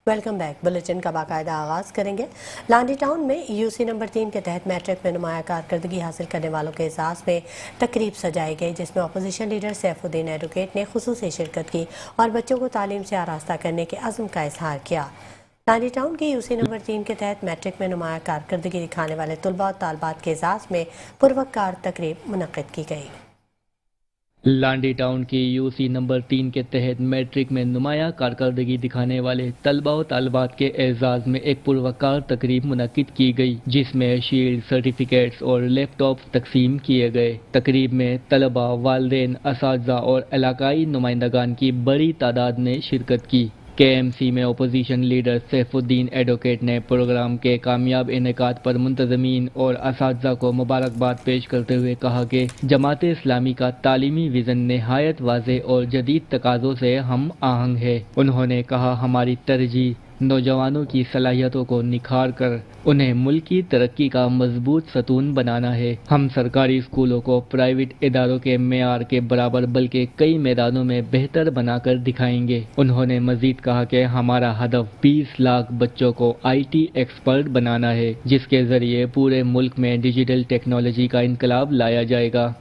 Welcome back. Bulletin کا باقاعدہ آغاز کریں گے۔ لانڈی ٹاؤن میں UC نمبر 3 کے تحت میٹرک میں نمایاں کارکردگی حاصل کرنے والوں کے اعزاز میں تقریب سجائی گئی، جس میں اپوزیشن لیڈر سیف الدین ایڈوکیٹ نے خصوصی شرکت کی اور بچوں کو تعلیم سے آراستہ کرنے کے عزم کا اظہار کیا۔ لانڈی ٹاؤن کی UC نمبر 3 کے تحت میٹرک میں نمایاں کارکردگی دکھانے والے طلباء اور طالبات کے اعزاز میں پروقار تقریب منعقد کی گئی۔ لانڈی ٹاؤن کی UC نمبر 3 کے تحت میٹرک میں نمایاں کارکردگی دکھانے والے طلباء و طالبات کے اعزاز میں ایک پروقار تقریب منعقد کی گئی، جس میں شیلڈ، سرٹیفکیٹس اور لیپ ٹاپس تقسیم کیے گئے۔ تقریب میں طلباء، والدین، اساتذہ اور علاقائی نمائندگان کی بڑی تعداد نے شرکت کی۔ KMC میں اپوزیشن لیڈر سیف الدین ایڈوکیٹ نے پروگرام کے کامیاب انعقاد پر منتظمین اور اساتذہ کو مبارکباد پیش کرتے ہوئے کہا کہ جماعت اسلامی کا تعلیمی ویژن نہایت واضح اور جدید تقاضوں سے ہم آہنگ ہے۔ انہوں نے کہا، ہماری ترجیح نوجوانوں کی صلاحیتوں کو نکھار کر انہیں ملکی ترقی کا مضبوط ستون بنانا ہے۔ ہم سرکاری اسکولوں کو پرائیویٹ اداروں کے معیار کے برابر بلکہ کئی میدانوں میں بہتر بنا کر دکھائیں گے۔ انہوں نے مزید کہا کہ ہمارا ہدف 20 لاکھ بچوں کو IT ایکسپرٹ بنانا ہے، جس کے ذریعے پورے ملک میں ڈیجیٹل ٹیکنالوجی کا انقلاب لایا جائے گا۔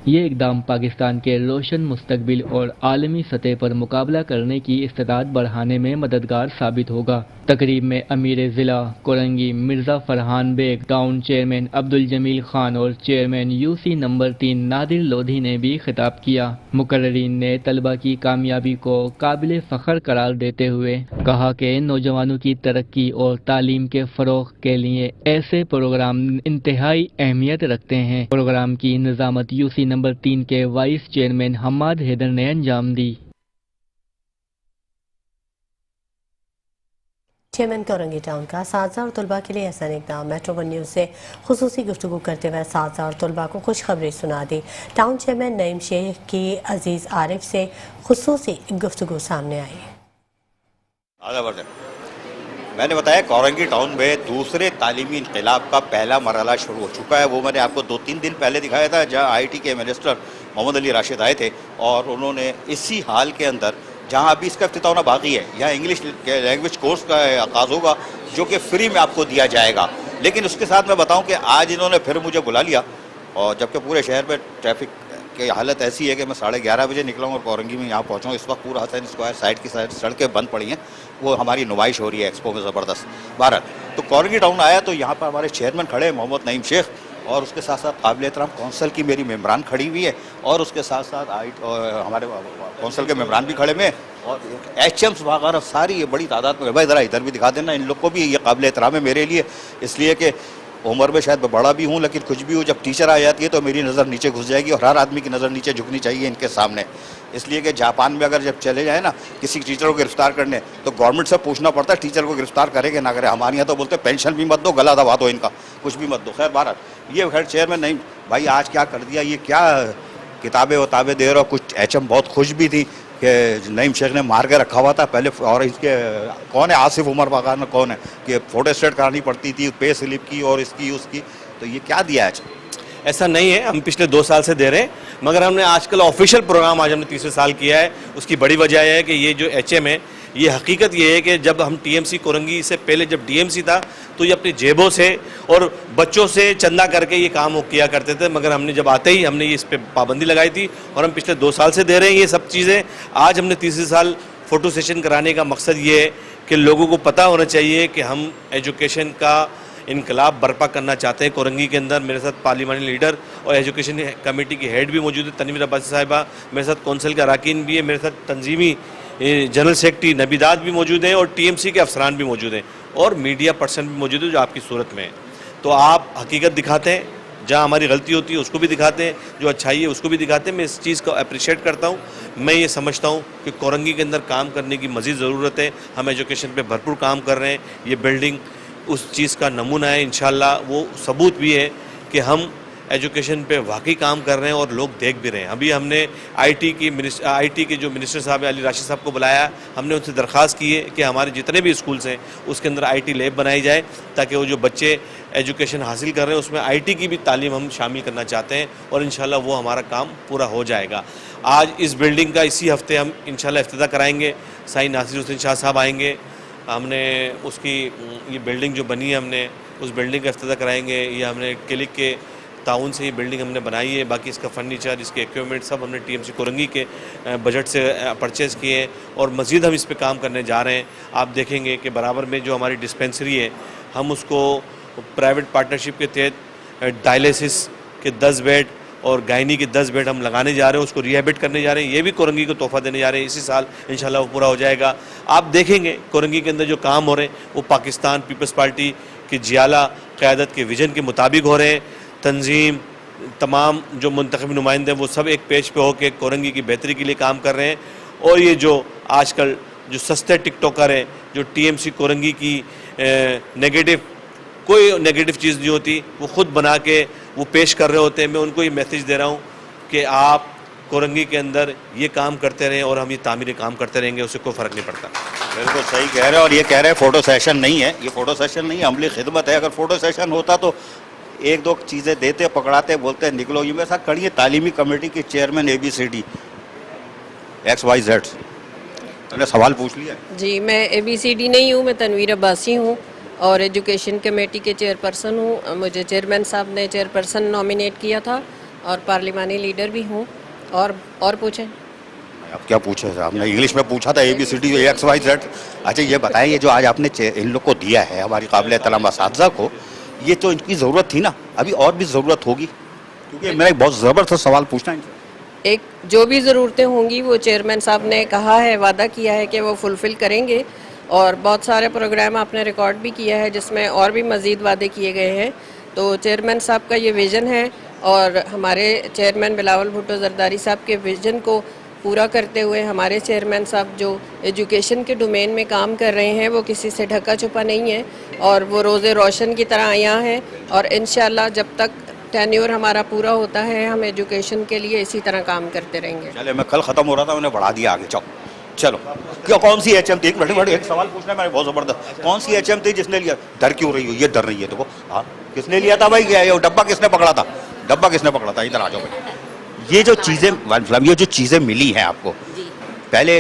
یہ اقدام پاکستان کے روشن مستقبل اور عالمی سطح پر مقابلہ کرنے کی استعداد بڑھانے میں مددگار ثابت ہوگا۔ تقریب میں امیر ضلع کورنگی مرزا فرحان بیگ، ٹاؤن چیئرمین عبدالجمیل خان اور chairman UC number 3 Nadir Lodhi نے بھی خطاب کیا۔ مقررین نے طلبہ کی کامیابی کو قابل فخر قرار دیتے ہوئے کہا کہ نوجوانوں کی ترقی اور تعلیم کے فروغ کے لیے ایسے پروگرام انتہائی اہمیت رکھتے ہیں۔ پروگرام کی نظامت UC نمبر 3 کے وائس چیئرمین حماد حیدر نے انجام دی۔ چیئرمین کورنگی ٹاؤن کا اساتذہ اور طلباء کے لیے احسن اقدام۔ میٹرو ون نیوز سے خصوصی گفتگو کرتے ہوئے اساتذہ اور طلباء کو خوشخبری سنا دی۔ ٹاؤن چیئرمین نعیم شیخ کی عزیز عارف سے خصوصی گفتگو سامنے آئی۔ میں نے بتایا کورنگی ٹاؤن میں دوسرے تعلیمی انقلاب کا پہلا مرحلہ شروع ہو چکا ہے۔ وہ میں نے آپ کو 2-3 دن پہلے دکھایا تھا، جہاں IT کے منسٹر محمد علی راشد آئے تھے اور انہوں نے اسی حال کے اندر، جہاں ابھی اس کا افتتاح ہونا باقی ہے، یہاں انگلش لینگویج کورس کا آغاز ہوگا جو کہ فری میں آپ کو دیا جائے گا۔ لیکن اس کے ساتھ میں بتاؤں کہ آج انہوں نے پھر مجھے بلا لیا، اور جبکہ پورے شہر میں ٹریفک کی حالت ایسی ہے کہ میں 11:30 بجے نکلا ہوں اور کورنگی میں یہاں پہنچا ہوں۔ اس وقت پورا حسین اسکوائر سائڈ کی سائڈ سڑکیں بند پڑی ہیں، وہ ہماری نمائش ہو رہی ہے ایکسپو میں زبردست۔ بہرحال تو کورنگی ٹاؤن آیا تو یہاں پر ہمارے چیئرمین کھڑے محمد نعیم شیخ، اور اس کے ساتھ ساتھ قابل احترام کونسل کی میری ممبران کھڑی ہوئی ہے، اور اس کے ساتھ ساتھ ہمارے کونسل کے ممبران بھی کھڑے ہوئے ہیں، اور HMs وغیرہ ساری یہ بڑی تعداد میں۔ بھائی ذرا ادھر بھی دکھا دینا، ان لوگ کو بھی یہ قابل احترام ہے میرے لیے، اس لیے کہ عمر میں شاید میں بڑا بھی ہوں، لیکن کچھ بھی ہوں، جب ٹیچر آ جاتی ہے تو میری نظر نیچے گھس جائے گی، اور ہر آدمی کی نظر نیچے جھکنی چاہیے ان کے سامنے۔ اس لیے کہ جاپان میں اگر جب چلے جائیں نا کسی ٹیچر کو گرفتار کرنے، تو گورنمنٹ سے پوچھنا پڑتا ہے ٹیچر کو گرفتار کرے کہ نہ کرے۔ ہمارے یہاں تو بولتے ہیں پینشن بھی مت دو، گلا دبا دو ان کا، کچھ بھی مت دو۔ خیر بہرحال یہ خیر چیئرمین نہیں بھائی آج کیا کر دیا، یہ کیا کتابیں وتابیں دے رہے ہو۔ کچھ HM بہت خوش بھی تھی کہ نعیم شیخ نے مار کے رکھا ہوا تھا پہلے، اور اس کے کون ہے آصف عمر وغیرہ کون ہے کہ فوٹو اسٹیٹ کرانی پڑتی تھی پے سلپ کی اور اس کی، تو یہ کیا دیا ہے؟ ایسا نہیں ہے، ہم پچھلے 2 سال سے دے رہے ہیں، مگر ہم نے آج کل آفیشیل پروگرام آج ہم نے 3 سال کیا ہے۔ اس کی بڑی وجہ یہ ہے کہ یہ جو HM ہے، یہ حقیقت یہ ہے کہ جب ہم TMC کورنگی سے پہلے جب DMC تھا تو یہ اپنی جیبوں سے اور بچوں سے چندہ کر کے یہ کام کیا کرتے تھے، مگر ہم نے جب آتے ہی ہم نے اس پہ پابندی لگائی تھی، اور ہم پچھلے 2 سال سے دے رہے ہیں یہ سب چیزیں۔ آج ہم نے 3 سال فوٹو سیشن کرانے کا مقصد یہ ہے کہ لوگوں کو پتہ ہونا چاہیے کہ ہم ایجوکیشن کا انقلاب برپا کرنا چاہتے ہیں کورنگی کے اندر۔ میرے ساتھ پارلیمانی لیڈر اور ایجوکیشن کمیٹی کی ہیڈ بھی موجود ہے تنویر عباسی صاحبہ، میرے ساتھ کونسل کے اراکین بھی ہیں، میرے ساتھ تنظیمی جنرل سیکرٹری نبیدات بھی موجود ہیں، اور TMC کے افسران بھی موجود ہیں، اور میڈیا پرسن بھی موجود ہے جو آپ کی صورت میں ہیں۔ تو آپ حقیقت دکھاتے ہیں، جہاں ہماری غلطی ہوتی ہے اس کو بھی دکھاتے ہیں، جو اچھائی ہے اس کو بھی دکھاتے ہیں۔ میں اس چیز کو اپریشیٹ کرتا ہوں۔ میں یہ سمجھتا ہوں کہ کورنگی کے اندر کام کرنے کی مزید ضرورت ہے۔ ہم ایجوکیشن پہ بھرپور کام کر رہے ہیں، یہ بلڈنگ اس چیز کا نمونہ ہے، انشاءاللہ وہ ثبوت بھی ہے کہ ہم ایجوکیشن پہ واقعی کام کر رہے ہیں اور لوگ دیکھ بھی رہے ہیں۔ ابھی ہم نے IT کے جو منسٹر صاحب علی راشد صاحب کو بلایا، ہم نے ان سے درخواست کی ہے کہ ہمارے جتنے بھی اسکولس ہیں اس کے اندر IT لیب بنائی جائے، تاکہ وہ جو بچے ایجوکیشن حاصل کر رہے ہیں اس میں IT کی بھی تعلیم ہم شامل کرنا چاہتے ہیں، اور انشاءاللہ وہ ہمارا کام پورا ہو جائے گا۔ آج اس بلڈنگ کا اسی ہفتے ہم انشاءاللہ افتتاح کرائیں گے۔ سائیں ناصر حسین شاہ صاحب آئیں گے، ہم نے اس کی یہ بلڈنگ جو بنی ہے ہم نے اس بلڈنگ کا افتتاح کرائیں گے. یہ ہم نے کلک کے تعاون سے یہ بلڈنگ ہم نے بنائی ہے. باقی اس کا فرنیچر, اس کے ایکوپمنٹ سب ہم نے ٹی ایم سی کورنگی کے بجٹ سے پرچیز کیے ہیں اور مزید ہم اس پہ کام کرنے جا رہے ہیں. آپ دیکھیں گے کہ برابر میں جو ہماری ڈسپینسری ہے ہم اس کو پرائیویٹ پارٹنرشپ کے تحت ڈائلیسس کے 10 بیڈ اور گائنی کے 10 بیڈ ہم لگانے جا رہے ہیں, اس کو ریہیبٹ کرنے جا رہے ہیں. یہ بھی کورنگی کو تحفہ دینے جا رہے ہیں. اسی سال انشاءاللہ وہ پورا ہو جائے گا. آپ دیکھیں گے کورنگی کے اندر جو کام ہو رہے ہیں وہ پاکستان پیپلز پارٹی کی جیالہ قیادت کے ویژن کے مطابق ہو رہے ہیں. تنظیم, تمام جو منتخب نمائندے وہ سب ایک پیج پہ ہو کے کورنگی کی بہتری کے لیے کام کر رہے ہیں. اور یہ جو آج کل جو سستے ٹک ٹاکر ہیں جو ٹی ایم سی کورنگی کی کوئی نیگیٹو چیز نہیں ہوتی, وہ خود بنا کے وہ پیش کر رہے ہوتے ہیں. میں ان کو یہ میسیج دے رہا ہوں کہ آپ کورنگی کے اندر یہ کام کرتے رہیں اور ہم یہ تعمیری کام کرتے رہیں گے, اس سے کوئی فرق نہیں پڑتا. بالکل صحیح کہہ رہے ہیں. اور یہ کہہ رہے ہیں فوٹو سیشن نہیں ہے, یہ فوٹو سیشن نہیں ہے, عملی خدمت ہے. اگر فوٹو سیشن ہوتا تو ایک دو چیزیں دیتے, پکڑاتے, بولتے نکلو. یہ میرے ساتھ کھڑی ہے تعلیمی کمیٹی کے چیئرمین ABCD XYZ. میں نے سوال پوچھ لیا. جی, میں ABCD نہیں ہوں, میں تنویر عباسی ہوں اور ایجوکیشن کمیٹی کے چیئر پرسن ہوں. مجھے چیئرمین صاحب نے چیئر پرسن نامینیٹ کیا تھا اور پارلیمانی لیڈر بھی ہوں. اور پوچھیں. اب کیا پوچھے صاحب نے, انگلش میں پوچھا تھا ABCD XYZ. اچھا یہ بتائیں, یہ جو آج آپ نے ان لوگ کو دیا ہے ہماری قابل احترام اساتذہ کو, یہ تو ان کی ضرورت تھی نا, ابھی اور بھی ضرورت ہوگی, کیونکہ میرا ایک بہت زبردست سوال پوچھنا ہے. ایک جو بھی ضرورتیں ہوں گی وہ چیئرمین صاحب نے کہا ہے, وعدہ کیا ہے کہ وہ فلفل کریں گے. اور بہت سارے پروگرام آپ نے ریکارڈ بھی کیا ہے جس میں اور بھی مزید وعدے کیے گئے ہیں. تو چیئرمین صاحب کا یہ ویژن ہے اور ہمارے چیئرمین بلاول بھٹو زرداری صاحب کے ویژن کو پورا کرتے ہوئے ہمارے چیئرمین صاحب جو ایجوکیشن کے ڈومین میں کام کر رہے ہیں وہ کسی سے ڈھکا چھپا نہیں ہے اور وہ روز روشن کی طرح یہاں ہیں. اور انشاءاللہ جب تک ٹینیور ہمارا پورا ہوتا ہے ہم ایجوکیشن کے لیے اسی طرح کام کرتے رہیں گے. چلے, میں کل ختم ہو رہا تھا, انہیں بڑھا دیا آگے. چلو کیا کون سی HM تھی, ایک سوال پوچھنا ہے میں نے بہت زبردست. کون سی HM تھی جس نے لیا؟ ڈر کیوں رہی ہو, یہ ڈر رہی ہے دیکھو. ہاں, کس نے لیا تھا بھائی, یہ ڈبہ کس نے پکڑا تھا, ڈبہ کس نے پکڑا تھا؟ ادھر آ جاؤ بھائی. یہ جو چیزیں ملی ہیں آپ کو, پہلے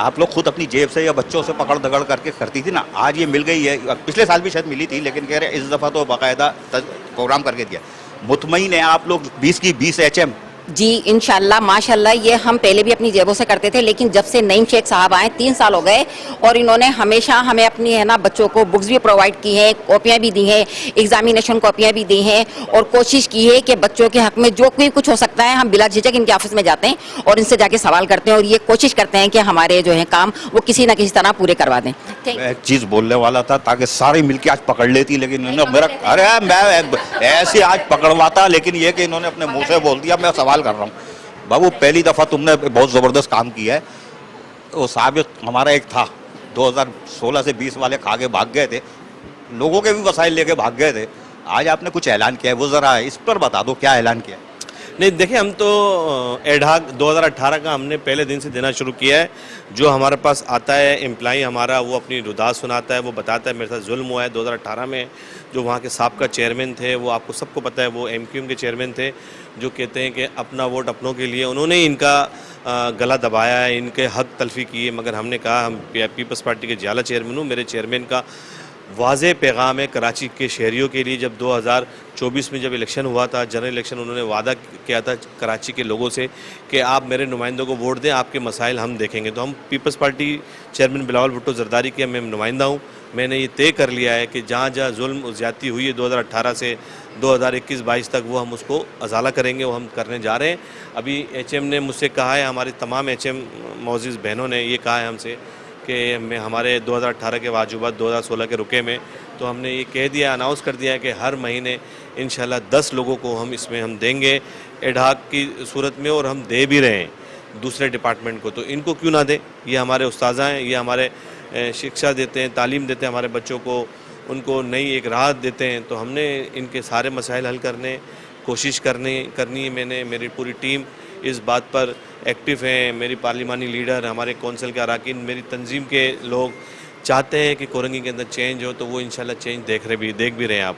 آپ لوگ خود اپنی جیب سے یا بچوں سے پکڑ دگڑ کر کے کرتی تھی نا, آج یہ مل گئی ہے. پچھلے سال بھی شاید ملی تھی لیکن کہہ رہے اس دفعہ تو باقاعدہ پروگرام کر کے دیا. مطمئن ہیں آپ لوگ 20 کی 20 HM؟ جی انشاءاللہ ماشاءاللہ. یہ ہم پہلے بھی اپنی جیبوں سے کرتے تھے لیکن جب سے نعیم شیخ صاحب آئے 3 سال ہو گئے اور انہوں نے ہمیشہ ہمیں اپنی بچوں کو بکس بھی پرووائڈ کی ہیں, کاپیاں بھی دی ہیں, ایگزامینیشن کاپیاں بھی دی ہیں اور کوشش کی ہے کہ بچوں کے حق میں جو کوئی کچھ ہو سکتا ہے ہم بلا جھجک ان کے آفس میں جاتے ہیں اور ان سے جا کے سوال کرتے ہیں اور یہ کوشش کرتے ہیں کہ ہمارے جو ہیں کام وہ کسی نہ کسی طرح پورے کروا دیں. میں ایک چیز بولنے والا تھا تاکہ سارے مل کے آج پکڑ لیتی, لیکن انہوں نے میرا, ارے میں ایسے آج پکڑواتا, لیکن یہ کہ انہوں نے اپنے منہ سے بول دیا. میں سوال کر رہا ہوں بابو, پہلی دفعہ تم نے بہت زبردست کام کیا ہے. وہ سابق ہمارا ایک تھا 2016 سے 20 والے کھا کے بھاگ گئے تھے, لوگوں کے بھی وسائل لے کے بھاگ گئے تھے. آج آپ نے کچھ اعلان کیا ہے, وہ ذرا اس پر بتا دو کیا اعلان کیا ہے. نہیں دیکھیں, ہم تو ایڈھاک 2018 کا ہم نے پہلے دن سے دینا شروع کیا ہے. جو ہمارے پاس آتا ہے امپلائی ہمارا, وہ اپنی رداعت سناتا ہے, وہ بتاتا ہے میرے ساتھ ظلم ہوا ہے. 2018 میں جو وہاں کے سابقہ چیئرمین تھے, وہ آپ کو سب کو پتہ ہے, وہ MQM کے چیئرمین تھے, جو کہتے ہیں کہ اپنا ووٹ اپنوں کے لیے. انہوں نے ان کا گلا دبایا ہے, ان کے حق تلفی کیے. مگر ہم نے کہا ہم پیپلز پارٹی کے جیالہ چیئرمین ہوں, میرے چیئرمین کا واضح پیغام ہے کراچی کے شہریوں کے لیے. جب 2024 میں جب الیکشن ہوا تھا, جنرل الیکشن, انہوں نے وعدہ کیا تھا کراچی کے لوگوں سے کہ آپ میرے نمائندوں کو ووٹ دیں, آپ کے مسائل ہم دیکھیں گے. تو ہم پیپلز پارٹی چیئرمین بلاول بھٹو زرداری کے میں نمائندہ ہوں. میں نے یہ طے کر لیا ہے کہ جہاں جہاں ظلم و زیادتی ہوئی ہے 2018 سے 2021-22 تک, وہ ہم اس کو ازالہ کریں گے, وہ ہم کرنے جا رہے ہیں. ابھی HM نے مجھ سے کہا ہے, ہماری تمام HM معزز بہنوں نے یہ کہا ہے ہم سے کہ ہمارے 2018 کے واجبات 2016 کے رکے میں, تو ہم نے یہ کہہ دیا, اناؤنس کر دیا ہے کہ ہر مہینے انشاءاللہ 10 لوگوں کو ہم اس میں ہم دیں گے ایڈھاک کی صورت میں, اور ہم دے بھی رہے ہیں دوسرے ڈپارٹمنٹ کو. تو ان کو کیوں نہ دیں, یہ ہمارے استاذہ ہیں, یہ ہمارے شکشا دیتے ہیں, تعلیم دیتے ہیں ہمارے بچوں کو, ان کو نئی ایک راہ دیتے ہیں. تو ہم نے ان کے سارے مسائل حل کرنے کوشش کرنی ہے. میں نے, میری پوری ٹیم اس بات پر ایکٹیو ہیں, میری پارلیمانی لیڈر, ہمارے کونسل کے اراکین, میری تنظیم کے لوگ چاہتے ہیں کہ کورنگی کے اندر چینج ہو. تو وہ انشاءاللہ چینج دیکھ بھی رہے ہیں. آپ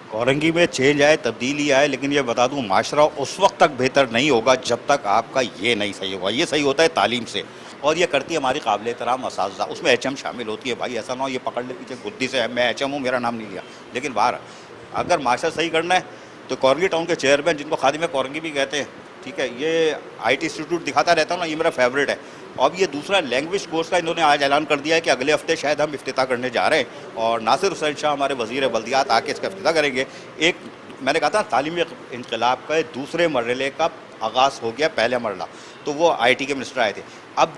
کورنگی میں چینج آئے, تبدیلی آئے, لیکن یہ بتا دوں معاشرہ اس وقت تک بہتر نہیں ہوگا جب تک آپ کا یہ نہیں صحیح ہوگا. یہ صحیح ہوتا ہے تعلیم سے. اور یہ کرتی ہے ہماری قابل احترام اساتذہ، اس میں ایچ ایم شامل ہوتی ہے. بھائی ایسا نہ ہو یہ پکڑ لے پیچھے گدی سے میں ایچ ایم ہوں، میرا نام نہیں لیا. لیکن باہر اگر معاشرہ صحیح کرنا ہے تو کورنگی ٹاؤن کے چیئرمین جن کو خادم کورنگی بھی کہتے ہیں، ٹھیک ہے، یہ آئی ٹی انسٹیٹیوٹ دکھاتا رہتا ہوں نا، یہ میرا فیوریٹ ہے. اب یہ دوسرا لینگویج کورس کا انہوں نے آج اعلان کر دیا ہے کہ اگلے ہفتے شاید ہم افتتاح کرنے جا رہے ہیں، اور ناصر حسین شاہ ہمارے وزیر بلدیات آ کے اس کا افتتاح کریں گے. ایک میں نے کہا تھا تعلیمی انقلاب کا دوسرے مرحلے کا آغاز ہو گیا. پہلا مرحلہ تو وہ آئی ٹی کے منسٹر آئے تھے، اب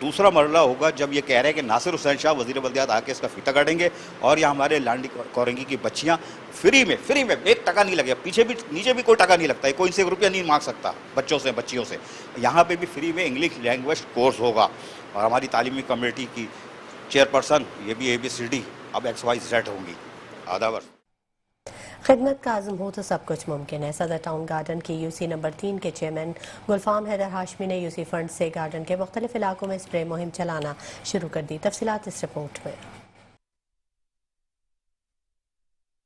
دوسرا مرحلہ ہوگا جب یہ کہہ رہے ہیں کہ ناصر حسین شاہ وزیر بلدیات آ کے اس کا افتتاح کریں گے، اور یہاں ہمارے لانڈی کورنگی کی بچیاں فری میں 1 نہیں لگے، پیچھے بھی نیچے بھی کوئی ٹکا نہیں لگتا ہے، کوئی ان سے ₹1 نہیں مانگ سکتا بچوں سے بچیوں سے. یہاں پہ بھی فری میں انگلش لینگویج کورس ہوگا. اور ہماری تعلیمی کمیٹی کی چیئرپرسن یہ بھی ABCD اب XYZ ہوں گی. آدابر خدمت کا عزم ہو تو سب کچھ ممکن ہے. صدر ٹاؤن گارڈن کی UC نمبر 3 کے چیئرمین گلفام حیدر ہاشمی نے UC فنڈ سے گارڈن کے مختلف علاقوں میں اسپرے مہم چلانا شروع کر دی. تفصیلات اس رپورٹ میں.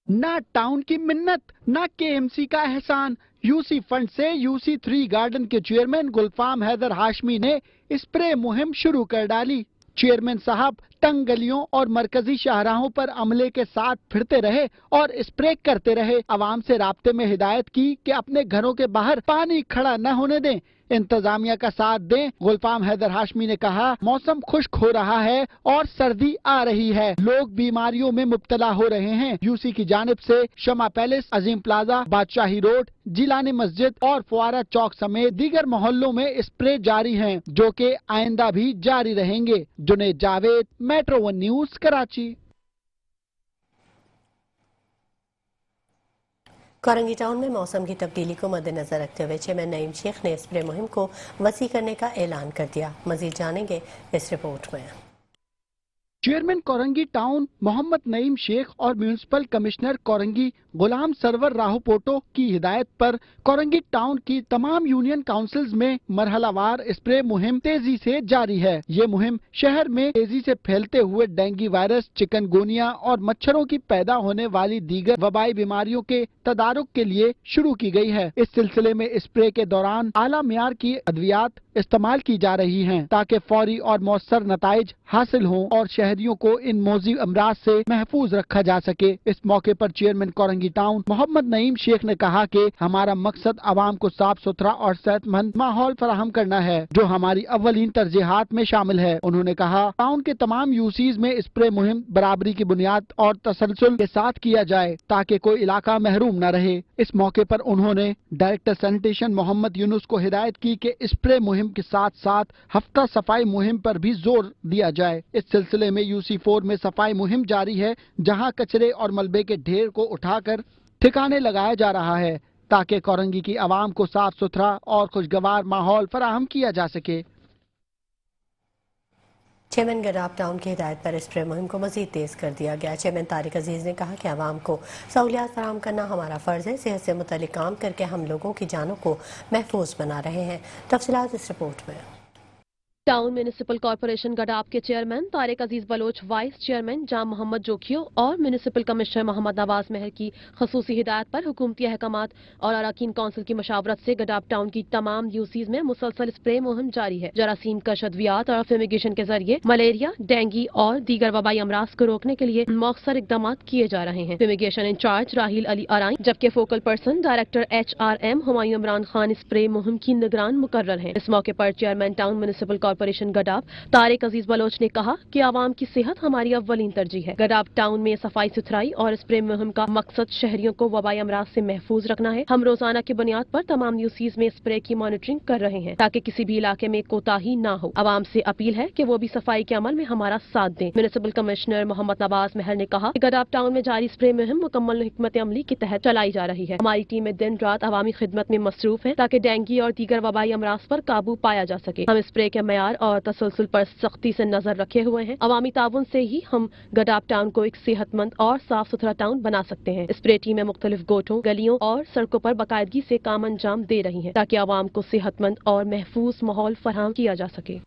نہ ٹاؤن کی منت نہ KMC کا احسان. UC فنڈ سے UC 3 گارڈن کے چیئرمین گلفام حیدر ہاشمی نے اسپرے مہم شروع کر ڈالی. چیئرمین صاحب تنگ گلیوں اور مرکزی شاہراہوں پر عملے کے ساتھ پھرتے رہے اور اسپرے کرتے رہے. عوام سے رابطے میں ہدایت کی کہ اپنے گھروں کے باہر پانی کھڑا نہ ہونے دیں، انتظامیہ کا ساتھ دیں. گلفام حیدر ہاشمی نے کہا موسم خشک ہو رہا ہے اور سردی آ رہی ہے، لوگ بیماریوں میں مبتلا ہو رہے ہیں. UC کی جانب سے شمع پیلس، عظیم پلازا، بادشاہی روڈ، جیلانی مسجد اور فوارہ چوک سمیت دیگر محلوں میں اسپرے جاری ہیں جو کہ آئندہ بھی جاری رہیں گے. Junaid Javed, metro 1 news, Karachi. Korangi town میں موسم کی تبدیلی کو مد نظر رکھتے ہوئے چیئرمین نعیم شیخ نے اسپرے مہم کو وسیع کرنے کا اعلان کر دیا. مزید جانیں گے اس رپورٹ میں. چیئرمین کورنگی ٹاؤن محمد نعیم شیخ اور میونسپل کمشنر کورنگی غلام سرور راہو پوٹو کی ہدایت پر کورنگی ٹاؤن کی تمام یونین کاؤنسلز میں مرحلہ وار اسپرے مہم تیزی سے جاری ہے. یہ مہم شہر میں تیزی سے پھیلتے ہوئے ڈینگی وائرس، چکن گونیا اور مچھروں کی پیدا ہونے والی دیگر وبائی بیماریوں کے تدارک کے لیے شروع کی گئی ہے. اس سلسلے میں اسپرے کے دوران اعلیٰ معیار کی ادویات استعمال کی جا رہی ہیں تاکہ فوری اور مؤثر نتائج حاصل ہوں اور شہریوں کو ان موذی امراض سے محفوظ رکھا جا سکے. اس موقع پر چیئرمین کورنگی ٹاؤن محمد نعیم شیخ نے کہا کہ ہمارا مقصد عوام کو صاف ستھرا اور صحت مند ماحول فراہم کرنا ہے جو ہماری اولین ترجیحات میں شامل ہے. انہوں نے کہا ٹاؤن کے تمام UCs میں اسپرے مہم برابری کی بنیاد اور تسلسل کے ساتھ کیا جائے تاکہ کوئی علاقہ محروم نہ رہے. اس موقع پر انہوں نے ڈائریکٹر سینیٹیشن محمد یونس کو ہدایت کی کہ اسپرے مہم کے ساتھ ساتھ ہفتہ صفائی مہم پر بھی زور دیا جائے. اس سلسلے میں UC 4 میں صفائی مہم جاری ہے جہاں کچرے اور ملبے کے ڈھیر کو اٹھا کر ٹھکانے لگایا جا رہا ہے تاکہ کورنگی کی عوام کو صاف ستھرا اور خوشگوار ماحول فراہم کیا جا سکے. چیئرمین گڈاپ ٹاؤن کی ہدایت پر اسپرے مہم کو مزید تیز کر دیا گیا. چیئرمین طارق عزیز نے کہا کہ عوام کو سہولیات فراہم کرنا ہمارا فرض ہے. صحت سے متعلق کام کر کے ہم لوگوں کی جانوں کو محفوظ بنا رہے ہیں. تفصیلات اس رپورٹ میں. ٹاؤن میونسپل کارپوریشن گڈاپ کے chairman Tariq Aziz Baloch, vice chairman جام محمد جوکھیو اور میونسپل کمشنر محمد نواز مہر کی خصوصی ہدایت پر حکومتی احکامات اور اراکین کونسل کی مشاورت سے گڈاپ ٹاؤن کی تمام UCs میں مسلسل اسپرے مہم جاری ہے. جراثیم کش ادویات اور فیمیگیشن کے ذریعے ملیریا، ڈینگی اور دیگر وبائی امراض کو روکنے کے لیے مؤثر اقدامات کیے جا رہے ہیں. فیمیگیشن انچارج راہیل علی آرائیں جبکہ focal person director HRM Humayun Imran Khan spray مہم کی نگران مقرر ہیں. اس موقع پر chairman town municipal corporation Gadap Tariq Aziz Baloch نے کہا کہ عوام کی صحت ہماری اولین ترجیح ہے. گڈاپ ٹاؤن میں صفائی ستھرائی اور اسپرے مہم کا مقصد شہریوں کو وبائی امراض سے محفوظ رکھنا ہے. ہم روزانہ کی بنیاد پر تمام UCs میں اسپرے کی مانیٹرنگ کر رہے ہیں تاکہ کسی بھی علاقے میں کوتاہی نہ ہو. عوام سے اپیل ہے کہ وہ بھی صفائی کے عمل میں ہمارا ساتھ دیں. میونسپل کمشنر محمد نواز مہر نے کہا کہ گڈاپ ٹاؤن میں جاری اسپرے مہم مکمل حکمت عملی کے تحت چلائی جا رہی ہے. ہماری ٹیمیں دن رات عوامی خدمت میں مصروف ہیں تاکہ ڈینگی اور دیگر وبائی امراض پر قابو پایا جا سکے. ہم اسپرے کے معیار اور تسلسل پر سختی سے نظر رکھے ہوئے ہیں. عوامی تعاون سے ہی ہم گڈاپ ٹاؤن کو ایک صحت مند اور صاف ستھرا ٹاؤن بنا سکتے ہیں. اسپرے ٹیمیں مختلف گوٹھوں، گلیوں اور سڑکوں پر باقاعدگی سے کام انجام دے رہی ہیں تاکہ عوام کو صحت مند اور محفوظ ماحول فراہم کیا جا سکے.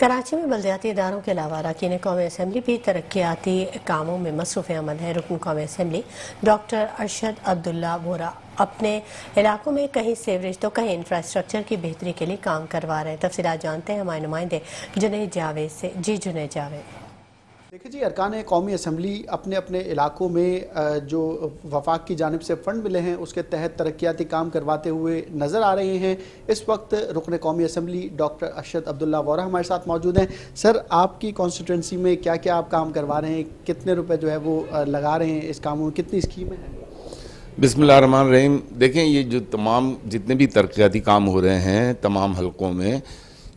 कराची में बल्दियाती इदारों के अलावा अरकान कौमी असम्बली भी तरक्याती कामों में मसरूफ़ अमल है। रुकन कौमी असम्बली डॉक्टर अरशद अब्दुल्ला वोरा अपने इलाकों में कहीं सीवरेज तो कहीं इंफ्रास्ट्रक्चर की बेहतरी के लिए काम करवा रहे हैं। तफसीलात जानते हैं हमारे नुमाइंदे जुनैद जावेद से। जी जुनैद जावेद। देखिए जी, अरकान कौमी असम्बली अपने अपने इलाकों में जो वफाक की जानिब से फ़ंड मिले हैं उसके तहत तरक्याती काम करवाते हुए नज़र आ रहे हैं। इस वक्त रुकन कौमी असम्बली डॉक्टर अरशद अब्दुल्ला वोरा हमारे साथ मौजूद हैं। सर, आपकी कॉन्स्टिट्यूंसी में क्या क्या आप काम करवा रहे हैं, कितने रुपए जो है वो लगा रहे हैं इस कामों में, कितनी स्कीमें हैं? बिस्मिल्लाहिर्रहमानिर्रहीम। देखें, ये जो तमाम जितने भी तरक्याती काम हो रहे हैं तमाम हलकों में,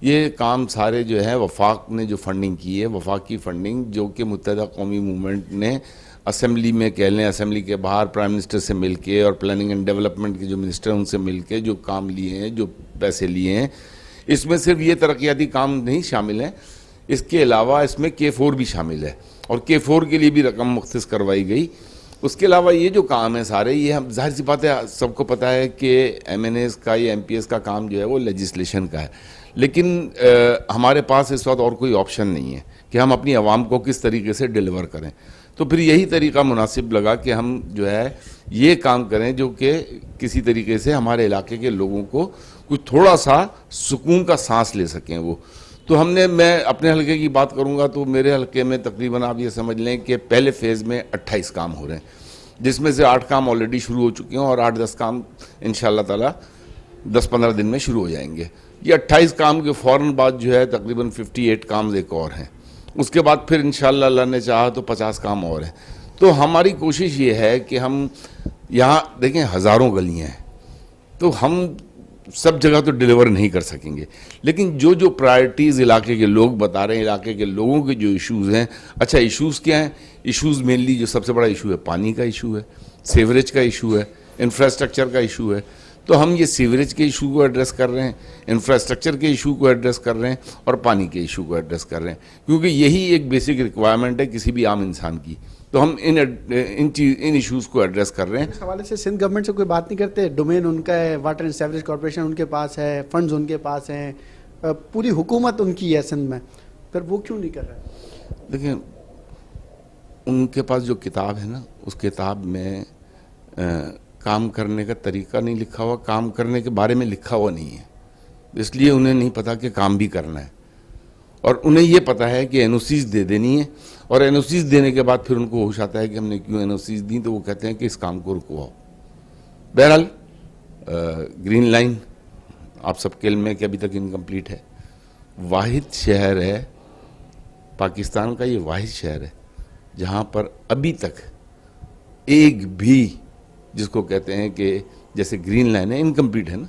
ये काम सारे जो है वफाक ने जो फंडिंग की है, वफाक की फंडिंग जो कि मुत्तहिदा कौमी मूवमेंट ने असम्बली में कह लें, असम्बली के बाहर प्राइम मिनिस्टर से मिल के और प्लानिंग एंड डेवलपमेंट के जो मिनिस्टर हैं उनसे मिल के जो काम लिए हैं, जो पैसे लिए हैं, इसमें सिर्फ ये तरक्याती काम नहीं शामिल हैं, इसके अलावा इसमें K4 भी शामिल है और K4 के लिए भी रकम मुख्तस करवाई गई। उसके अलावा ये जो काम है सारे, ये हम जाहिर सी बात है, सबको पता है कि MNAs का या MPs का काम जो है वो लेजिस्लेशन का है, लेकिन हमारे पास इस वक्त और कोई ऑप्शन नहीं है कि हम अपनी आवाम को किस तरीके से डिलीवर करें। तो फिर यही तरीका मुनासिब लगा कि हम जो है ये काम करें जो कि किसी तरीके से हमारे इलाके के लोगों को कुछ थोड़ा सा सुकून का सांस ले सकें वो। तो हमने, मैं अपने हलके की बात करूंगा तो मेरे हलके में तकरीबन आप ये समझ लें कि पहले फेज़ में 28 काम हो रहे हैं, जिसमें से 8 काम ऑलरेडी शुरू हो चुके हैं और 8-10 काम इंशाअल्लाह ताला 10-15 दिन में शुरू हो जाएंगे। ये 28 काम के फ़ौरन बाद जो है तकरीबन 58 काम एक और हैं, उसके बाद फिर इंशाअल्लाह अल्लाह ने चाहा तो 50 काम और हैं। तो हमारी कोशिश ये है कि हम यहाँ देखें, हज़ारों गलियाँ हैं, तो हम सब जगह तो डिलीवर नहीं कर सकेंगे, लेकिन जो जो प्रायोरिटीज़ इलाके के लोग बता रहे हैं, इलाके के लोगों के जो इश्यूज़ हैं, अच्छा इश्यूज़ क्या हैं? इश्यूज़ मेनली जो सबसे बड़ा इशू है पानी का इशू है, सीवरेज का इशू है, इंफ्रास्ट्रक्चर का इशू है। तो हम ये सीवरेज के इशू को एड्रेस कर रहे हैं, इंफ्रास्ट्रक्चर के इशू को एड्रेस कर रहे हैं और पानी के इशू को एड्रेस कर रहे हैं, क्योंकि यही एक बेसिक रिक्वायरमेंट है किसी भी आम इंसान की। तो हम इन इश्यूज़ को एड्रेस कर रहे हैं। इस हवाले से सिंध गवर्नमेंट से कोई बात नहीं करते? डोमेन उनका है, वाटर एंड सीवरेज कॉर्पोरेशन उनके पास है, फंड्स उनके पास हैं, पूरी हुकूमत उनकी है सिंध में, फिर वो क्यों नहीं कर रहे? देखिए, उनके पास जो किताब है ना, उस किताब में काम करने का तरीका नहीं लिखा हुआ, काम करने के बारे में लिखा हुआ नहीं है, इसलिए उन्हें नहीं पता कि काम भी करना है। और उन्हें ये पता है कि NOCs दे देनी है, और NOCs देने के बाद फिर उनको होश आता है कि हमने क्यों NOCs दी, तो वो कहते हैं कि इस काम को रुकवाओ। बहरहाल ग्रीन लाइन आप सबके इल्म में कि अभी तक इनकम्प्लीट है। वाहिद शहर है पाकिस्तान का, ये वाहिद शहर है जहाँ पर अभी तक एक भी, जिसको कहते हैं कि जैसे ग्रीन लाइन है, इनकम्प्लीट है ना।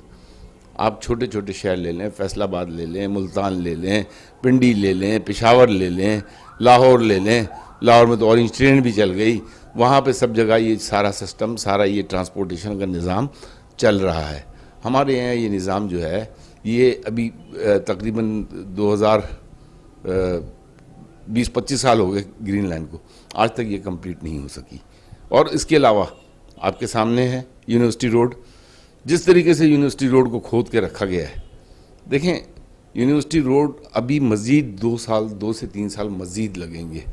आप छोटे छोटे शहर ले लें, फैसलाबाद ले लें, मुल्तान ले लें, पिंडी ले लें, पेशावर ले लें, लाहौर ले लें। लाहौर में तो ऑरेंज ट्रेन भी चल गई, वहाँ पे सब जगह ये सारा सिस्टम, सारा ये ट्रांसपोर्टेशन का निज़ाम चल रहा है। हमारे यहाँ ये निज़ाम जो है ये अभी तकरीबन 2020-25 साल हो गए ग्रीन लाइन को, आज तक ये कंप्लीट नहीं हो सकी। और इसके अलावा आपके सामने है यूनिवर्सिटी रोड। जिस तरीके से यूनिवर्सिटी रोड को खोद के रखा गया है, देखें यूनिवर्सिटी रोड अभी मज़ीद 2 से 3 साल मज़ीद लगेंगे,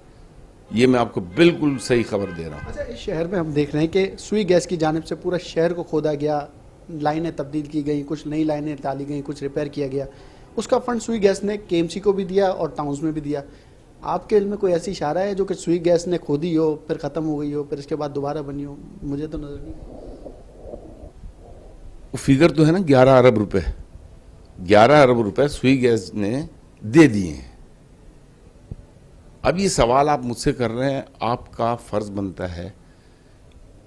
ये मैं आपको बिल्कुल सही खबर दे रहा हूँ। अच्छा, इस शहर में हम देख रहे हैं कि सुई गैस की जानिब से पूरा शहर को खोदा गया, लाइनें तब्दील की गई, कुछ नई लाइनें डाली गई, कुछ रिपेयर किया गया। उसका फंड सुई गैस ने KMC को भी दिया और टाउन्स में भी दिया। आपके इल्म में कोई ऐसी इशारा है जो कि सुई गैस ने खोदी हो, फिर ख़त्म हो गई हो, फिर इसके बाद दोबारा बनी हो? मुझे तो नज़र नहीं। फिगर तो है ना 11 अरब रुपए, 11 अरब रुपए सुई गैस ने दे दिए हैं। अब ये सवाल आप मुझसे कर रहे हैं, आपका फ़र्ज़ बनता है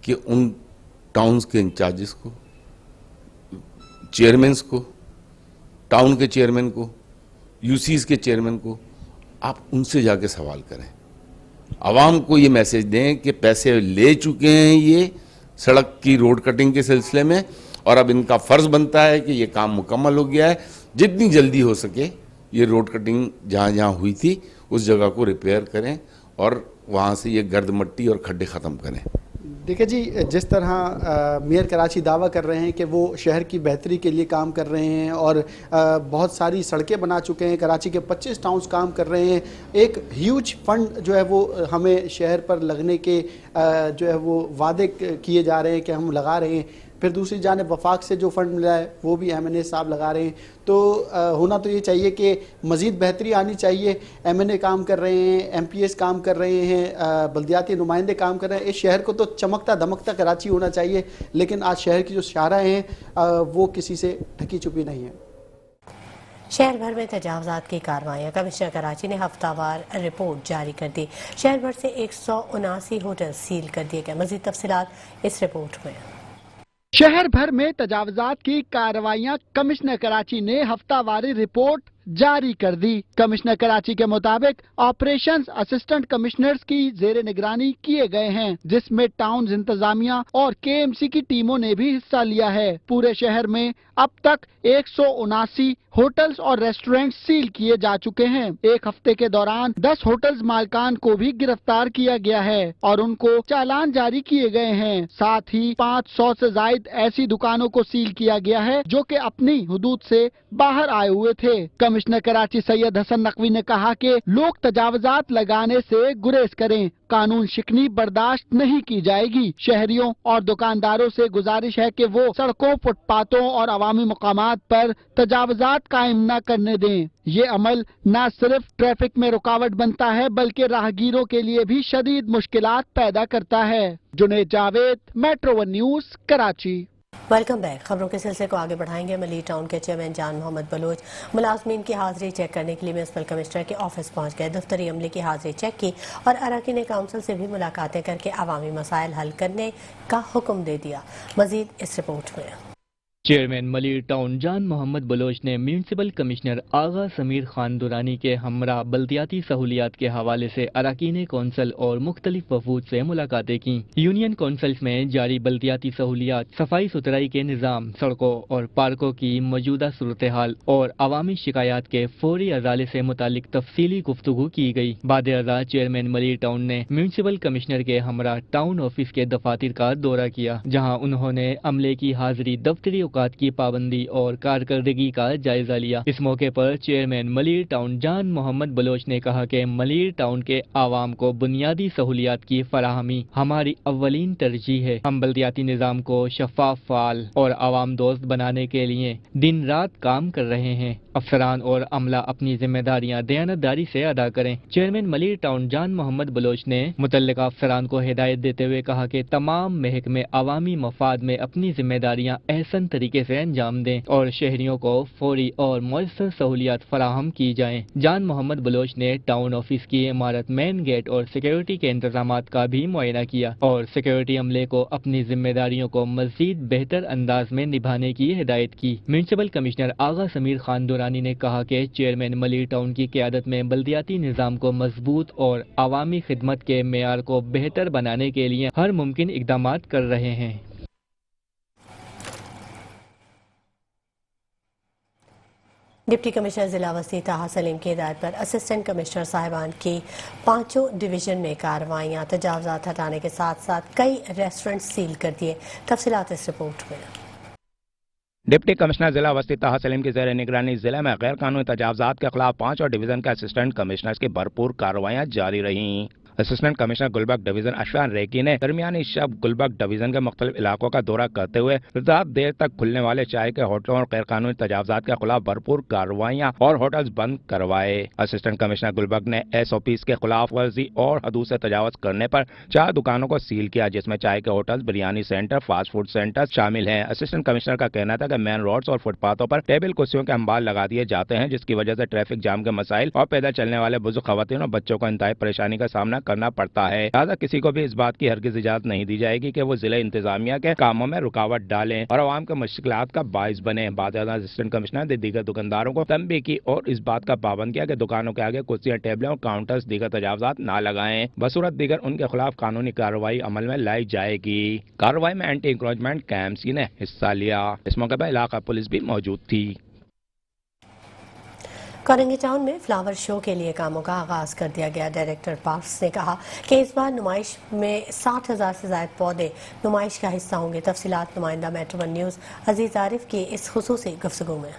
कि उन टाउन्स के इंचार्जेस को, चेयरमैन्स को, टाउन के चेयरमैन को, UCs के चेयरमैन को, आप उनसे जाके सवाल करें। आवाम को ये मैसेज दें कि पैसे ले चुके हैं ये सड़क की रोड कटिंग के सिलसिले में, और अब इनका फ़र्ज़ बनता है कि ये काम मुकम्मल हो गया है, जितनी जल्दी हो सके ये रोड कटिंग जहाँ जहाँ हुई थी उस जगह को रिपेयर करें और वहाँ से ये गर्द मट्टी और खड्डे ख़त्म करें। دیکھیں جی، جس طرح میئر کراچی دعویٰ کر رہے ہیں کہ وہ شہر کی بہتری کے لیے کام کر رہے ہیں اور بہت ساری سڑکیں بنا چکے ہیں، کراچی کے 25 ٹاؤنز کام کر رہے ہیں، ایک ہیوج فنڈ جو ہے وہ ہمیں شہر پر لگنے کے جو ہے وہ وعدے کیے جا رہے ہیں کہ ہم لگا رہے ہیں، پھر دوسری جانب وفاق سے جو فنڈ ملا ہے وہ بھی ایم این اے صاحب لگا رہے ہیں، تو ہونا تو یہ چاہیے کہ مزید بہتری آنی چاہیے۔ ایم این اے کام کر رہے ہیں، ایم پی ایس کام کر رہے ہیں، بلدیاتی نمائندے کام کر رہے ہیں، اس شہر کو تو چمکتا دمکتا کراچی ہونا چاہیے، لیکن آج شہر کی جو شاہراہیں ہیں وہ کسی سے ڈھکی چھپی نہیں ہیں۔ شہر بھر میں تجاوزات کی کارروائیاں، کمشنر کراچی نے ہفتہ وار رپورٹ جاری کر دی۔ شہر بھر سے 179 ہوٹل سیل کر دیے گئے۔ مزید تفصیلات اس رپورٹ میں۔ شہر بھر میں تجاوزات کی کارروائیاں، کمشنر کراچی نے ہفتہ واری رپورٹ جاری کر دی۔ کمشنر کراچی کے مطابق آپریشنز اسسٹنٹ کمشنرز کی زیر نگرانی کیے گئے ہیں، جس میں ٹاؤنز انتظامیہ اور کے ایم سی کی ٹیموں نے بھی حصہ لیا ہے۔ پورے شہر میں اب تک 179 ہوٹلز اور ریسٹورنٹ سیل کیے جا چکے ہیں۔ ایک ہفتے کے دوران 10 ہوٹلز مالکان کو بھی گرفتار کیا گیا ہے اور ان کو چالان جاری کیے گئے ہیں۔ ساتھ ہی 500 سے زائد ایسی دکانوں کو سیل کیا گیا ہے جو کہ اپنی حدود سے باہر آئے ہوئے تھے۔ کمشنر کراچی سید حسن نقوی نے کہا کہ لوگ تجاوزات لگانے سے گریز کریں، قانون شکنی برداشت نہیں کی جائے گی۔ شہریوں اور دکانداروں سے گزارش ہے کہ وہ سڑکوں، فٹ پاتھوں اور عوامی مقامات پر تجاوزات قائم نہ کرنے دیں۔ یہ عمل نہ صرف ٹریفک میں رکاوٹ بنتا ہے بلکہ راہگیروں کے لیے بھی شدید مشکلات پیدا کرتا ہے۔ Junaid Javed, metro one news, Karachi. Welcome back. خبروں کے سلسلے کو آگے بڑھائیں گے۔ ملیر ٹاؤن کے چیئرمین جان محمد بلوچ ملازمین کی حاضری چیک کرنے کے لیے میونسپل کمشنر کے آفس پہنچ گئے، دفتری عملے کی حاضری چیک کی اور اراکین کونسل سے بھی ملاقاتیں کر کے عوامی مسائل حل کرنے کا حکم دے دیا۔ مزید اس رپورٹ میں۔ چیئرمین ملیر ٹاؤن جان محمد بلوچ نے میونسپل کمشنر آغا سمیر خان دورانی کے ہمراہ بلدیاتی سہولیات کے حوالے سے اراکین کونسل اور مختلف وفود سے ملاقاتیں کی۔ یونین کونسلز میں جاری بلدیاتی سہولیات، صفائی ستھرائی کے نظام، سڑکوں اور پارکوں کی موجودہ صورتحال اور عوامی شکایات کے فوری ازالے سے متعلق تفصیلی گفتگو کی گئی۔ بعد ازاں چیئرمین ملیر ٹاؤن نے میونسپل کمشنر کے ہمراہ ٹاؤن آفس کے دفاتر کا دورہ کیا، جہاں انہوں نے عملے کی حاضری، دفتری اوقات کی پابندی اور کارکردگی کا جائزہ لیا۔ اس موقع پر چیئرمین ملیر ٹاؤن جان محمد بلوچ نے کہا کہ ملیر ٹاؤن کے عوام کو بنیادی سہولیات کی فراہمی ہماری اولین ترجیح ہے۔ ہم بلدیاتی نظام کو شفاف، فعال اور عوام دوست بنانے کے لیے دن رات کام کر رہے ہیں۔ افسران اور عملہ اپنی ذمہ داریاں دیانتداری سے ادا کریں۔ چیئرمین ملیر ٹاؤن جان محمد بلوچ نے متعلقہ افسران کو ہدایت دیتے ہوئے کہا کہ تمام محکمے عوامی مفاد میں اپنی ذمہ داریاں احسن طریقے سے انجام دیں اور شہریوں کو فوری اور مؤثر سہولیات فراہم کی جائیں۔ جان محمد بلوچ نے ٹاؤن آفس کی عمارت، مین گیٹ اور سیکیورٹی کے انتظامات کا بھی معائنہ کیا اور سیکیورٹی عملے کو اپنی ذمہ داریوں کو مزید بہتر انداز میں نبھانے کی ہدایت کی۔ میونسپل کمشنر آغا سمیر خان دورانی نے کہا کہ چیئرمین ملیر ٹاؤن کی قیادت میں بلدیاتی نظام کو مضبوط اور عوامی خدمت کے معیار کو بہتر بنانے کے لیے ہر ممکن اقدامات کر رہے ہیں۔ ڈپٹی کمشنر ضلع وسطی طاہر سلیم کی ہدایت پر اسسٹنٹ کمشنر صاحبان کی 5 ڈویژن میں کارروائیاں، تجاوزات ہٹانے کے ساتھ ساتھ کئی ریسٹورنٹ سیل کر دیے۔ تفصیلات اس رپورٹ میں۔ ڈپٹی کمشنر ضلع وسطی طاہر سلیم کی زیر نگرانی ضلع میں غیر قانونی تجاوزات کے خلاف 5 اور ڈویژن کے اسسٹنٹ کمشنرز کی بھرپور کارروائیاں جاری رہیں۔ اسسٹنٹ کمشنر گلبرگ ڈویژن اشفان ریکی نے درمیانی شب گلبرگ ڈویژن کے مختلف علاقوں کا دورہ کرتے ہوئے رات دیر تک کھلنے والے چائے کے ہوٹلوں اور غیر قانونی تجاوزات کے خلاف بھرپور کارروائیاں اور ہوٹلز بند کروائے۔ اسسٹنٹ کمشنر گلبرگ نے SOPs کے خلاف ورزی اور حدود سے تجاوز کرنے پر 4 دکانوں کو سیل کیا، جس میں چائے کے hotels, biryani centre, fast food centre شامل ہیں۔ اسسٹنٹ کمشنر کا کہنا تھا کہ مین روڈز اور فٹ پاتھوں پر ٹیبل کرسیوں کے انبار لگا دیے جاتے ہیں، جس کی وجہ سے ٹریفک جام کے مسائل اور پیدل چلنے والے بزرگ خواتین اور بچوں کو انتہائی پریشانی کا سامنا کرنا پڑتا ہے۔ لہٰذا کسی کو بھی اس بات کی ہرگز اجازت نہیں دی جائے گی کہ وہ ضلع انتظامیہ کے کاموں میں رکاوٹ ڈالیں اور عوام کے مشکلات کا باعث بنے۔ بعد ازاں اسسٹنٹ کمشنر نے دیگر دکانداروں کو تنبیہ کی اور اس بات کا پابند کیا کہ دکانوں کے آگے کرسیاں، ٹیبلیں اور کاؤنٹرز دیگر تجاوزات نہ لگائیں، بصورت دیگر ان کے خلاف قانونی کارروائی عمل میں لائی جائے گی۔ کارروائی میں اینٹی انکروچمنٹ KMC نے حصہ لیا۔ اس موقع پر علاقہ پولیس بھی موجود تھی۔ कोरंगी टाउन में फ्लावर शो के लिए कामों का आगाज कर दिया गया। डायरेक्टर पार्क्स ने कहा कि इस बार नुमाइश में 60,000 से ज्यादा पौधे नुमाइश का हिस्सा होंगे। तफसीलात नुमाइंदा मेट्रो वन न्यूज़ अजीज आरिफ की इस खुसूसी गुफ्तगू में।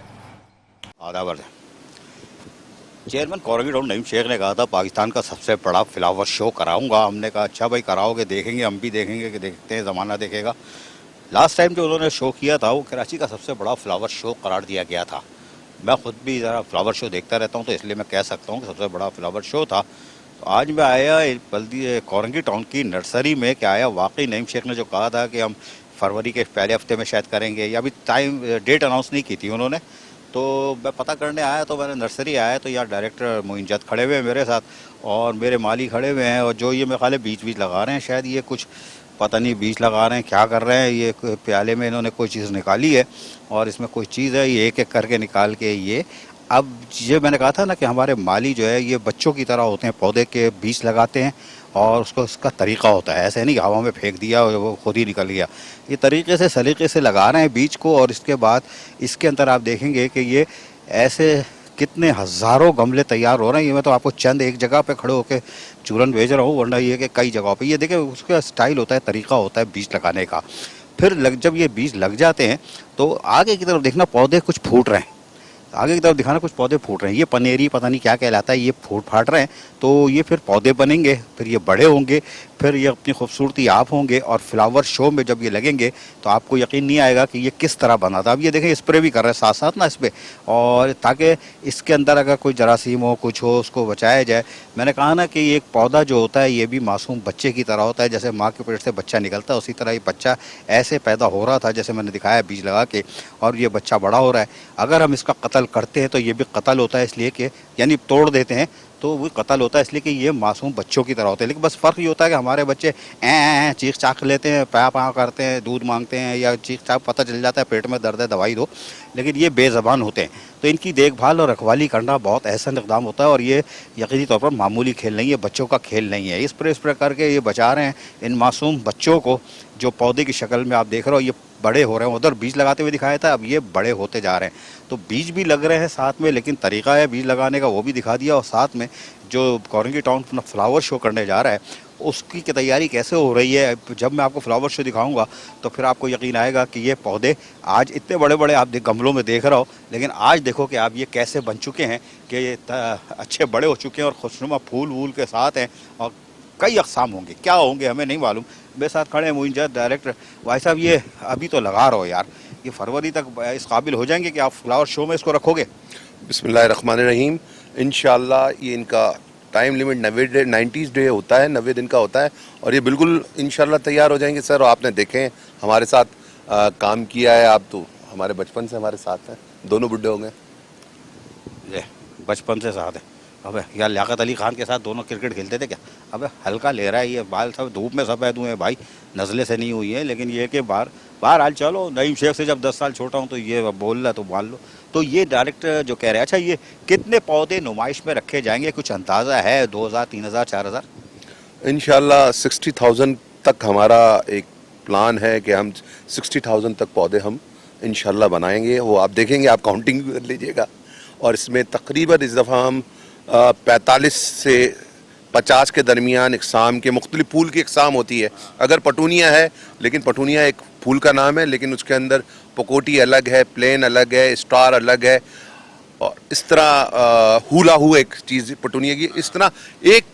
चेयरमैन कोरंगी टाउन नईम शेख ने कहा था पाकिस्तान का सबसे बड़ा फ्लावर शो कराऊंगा। हमने कहा अच्छा भाई कराओगे, देखेंगे, हम भी देखेंगे कि देखते हैं, ज़माना देखेगा। लास्ट टाइम जो उन्होंने शो किया था वो कराची का सबसे बड़ा फ्लावर शो करार दिया गया था। मैं खुद भी ज़रा फ्लावर शो देखता रहता हूँ तो इसलिए मैं कह सकता हूँ कि सबसे बड़ा फ्लावर शो था। तो आज मैं आया बल्दी कोरंगी टाउन की नर्सरी में क्या आया, वाकई नईम शेख ने जो कहा था कि हम फरवरी के पहले हफ्ते में शायद करेंगे, या अभी टाइम डेट अनाउंस नहीं की थी उन्होंने। तो मैं पता करने आया तो मैंने नर्सरी आया तो यार डायरेक्टर मोइनजद खड़े हुए हैं मेरे साथ और मेरे माली खड़े हुए हैं, और जो ये मेरे ख्याल है बीज लगा रहे हैं, शायद ये कुछ पता नहीं बीज लगा रहे हैं क्या कर रहे हैं। ये प्याले में इन्होंने कोई चीज़ निकाली है और इसमें कोई चीज़ है, ये एक एक करके निकाल के ये अब ये मैंने कहा था ना कि हमारे माली जो है ये बच्चों की तरह होते हैं, पौधे के बीज लगाते हैं और उसको उसका तरीका होता है, ऐसे नहीं कि हवा में फेंक दिया और वो खुद ही निकल गया। ये तरीके से सलीके से लगा रहे हैं बीज को और इसके बाद इसके अंदर आप देखेंगे कि ये ऐसे कितने हज़ारों गमले तैयार हो रहे हैं। ये मैं तो आपको चंद एक जगह पे खड़े होकर चूरन भेज रहा हूँ, वरना ये कि कई जगहों पे ये देखें उसका स्टाइल होता है, तरीका होता है बीज लगाने का। फिर जब ये बीज लग जाते हैं तो आगे की तरफ देखना पौधे कुछ फूट रहे हैं, आगे की तरफ दिखाना कुछ पौधे फूट रहे हैं। ये पनेरी पता नहीं क्या कहलाता है, ये फाट रहे हैं तो ये फिर पौधे बनेंगे, फिर ये बड़े होंगे, फिर ये अपनी खूबसूरती आप होंगे और फ्लावर शो में जब ये लगेंगे तो आपको यकीन नहीं आएगा कि ये किस तरह बना था। अब ये देखें स्प्रे भी कर रहे हैं साथ साथ ना इस पर, और ताकि इसके अंदर अगर कोई जरासीम हो कुछ हो उसको बचाया जाए। मैंने कहा ना कि एक पौधा जो होता है ये भी मासूम बच्चे की तरह होता है, जैसे माँ के पेट से बच्चा निकलता है उसी तरह ये बच्चा ऐसे पैदा हो रहा था जैसे मैंने दिखाया बीज लगा के, और ये बच्चा बड़ा हो रहा है। अगर हम इसका कत्ल करते हैं तो ये भी कत्ल होता है, इसलिए कि यानी तोड़ देते हैं तो वो कत्ल होता है इसलिए कि ये मासूम बच्चों की तरह होते हैं। लेकिन बस फ़र्क ये होता है कि हमारे बच्चे चीख चाक लेते हैं, पाँ करते हैं, दूध मांगते हैं या चीख चाक पता चल जाता है पेट में दर्द है दवाई दो, लेकिन ये बेज़बान होते हैं। तो इनकी देखभाल और रखवाली करना बहुत एहसन इक़दाम होता है और ये यकीनी तौर पर मामूली खेल नहीं है, बच्चों का खेल नहीं है। इस पर करके ये बचा रहे हैं इन मासूम बच्चों को जो पौधे की शक्ल में आप देख रहे हो ये बड़े हो रहे हैं। उधर बीज लगाते हुए दिखाया था, अब ये बड़े होते जा रहे हैं। तो बीज भी लग रहे हैं साथ में, लेकिन तरीका है बीज लगाने का वो भी दिखा दिया, और साथ में जो कोरंगी टाउन अपना फ्लावर शो करने जा रहा है उसकी तैयारी कैसे हो रही है। जब मैं आपको फ्लावर शो दिखाऊंगा तो फिर आपको यकीन आएगा कि ये पौधे आज इतने बड़े बड़े आप गमलों में देख रहे हो, लेकिन आज देखो कि आप ये कैसे बन चुके हैं कि ये अच्छे बड़े हो चुके हैं और खुशनुमा फूल वूल के साथ हैं, और कई अक़साम होंगे, क्या होंगे हमें नहीं मालूम। मेरे साथ खड़े हैं मोइनजद डायरेक्टर। भाई साहब ये अभी तो लगा रहो यार, ये फरवरी तक इस काबिल हो जाएंगे कि आप फ्लावर शो में इसको रखोगे? बिस्मिल्लाहिर्रहमानिर्रहीम। इंशाल्लाह ये इनका टाइम लिमिट 90 डे होता है, 90 दिन का होता है, और ये बिल्कुल इंशाल्लाह तैयार हो जाएंगे सर। आपने देखें हमारे साथ काम किया है, आप तो हमारे बचपन से हमारे साथ हैं, दोनों बुढ़े हो गए, ये बचपन से साथ है। अबे यार लियाकत अली खान के साथ दोनों क्रिकेट खेलते थे क्या? अबे हल्का ले रहा है ये, बाल सब धूप में सफ़ेद हुए हैं भाई, नज़ले से नहीं हुई है, लेकिन ये कि बाहर हाल चलो नईम शेख से जब 10 साल छोटा हूँ तो ये बोल रहा तो मान लो। तो ये डायरेक्टर जो कह रहे हैं, अच्छा ये कितने पौधे नुमाइश में रखे जाएंगे, कुछ अंदाज़ा है? 2000, 3000, 4000? इंशाल्लाह 60,000 तक हमारा एक प्लान है कि हम 60,000 तक पौधे हम इंशाल्लाह बनाएंगे। वो आप देखेंगे, आप काउंटिंग भी कर लीजिएगा। और इसमें तकरीबन इस दफ़ा हम 45 से 50 के दरमियान इकसाम के मुख्तलिफ फूल की इकसाम होती है। अगर पटूनिया है, लेकिन पटूनिया एक फूल का नाम है, लेकिन उसके अंदर पकोटी अलग है, प्लेन अलग है, स्टार अलग है, और इस तरह हुला हू एक चीज़ पटूनिया की। इस तरह एक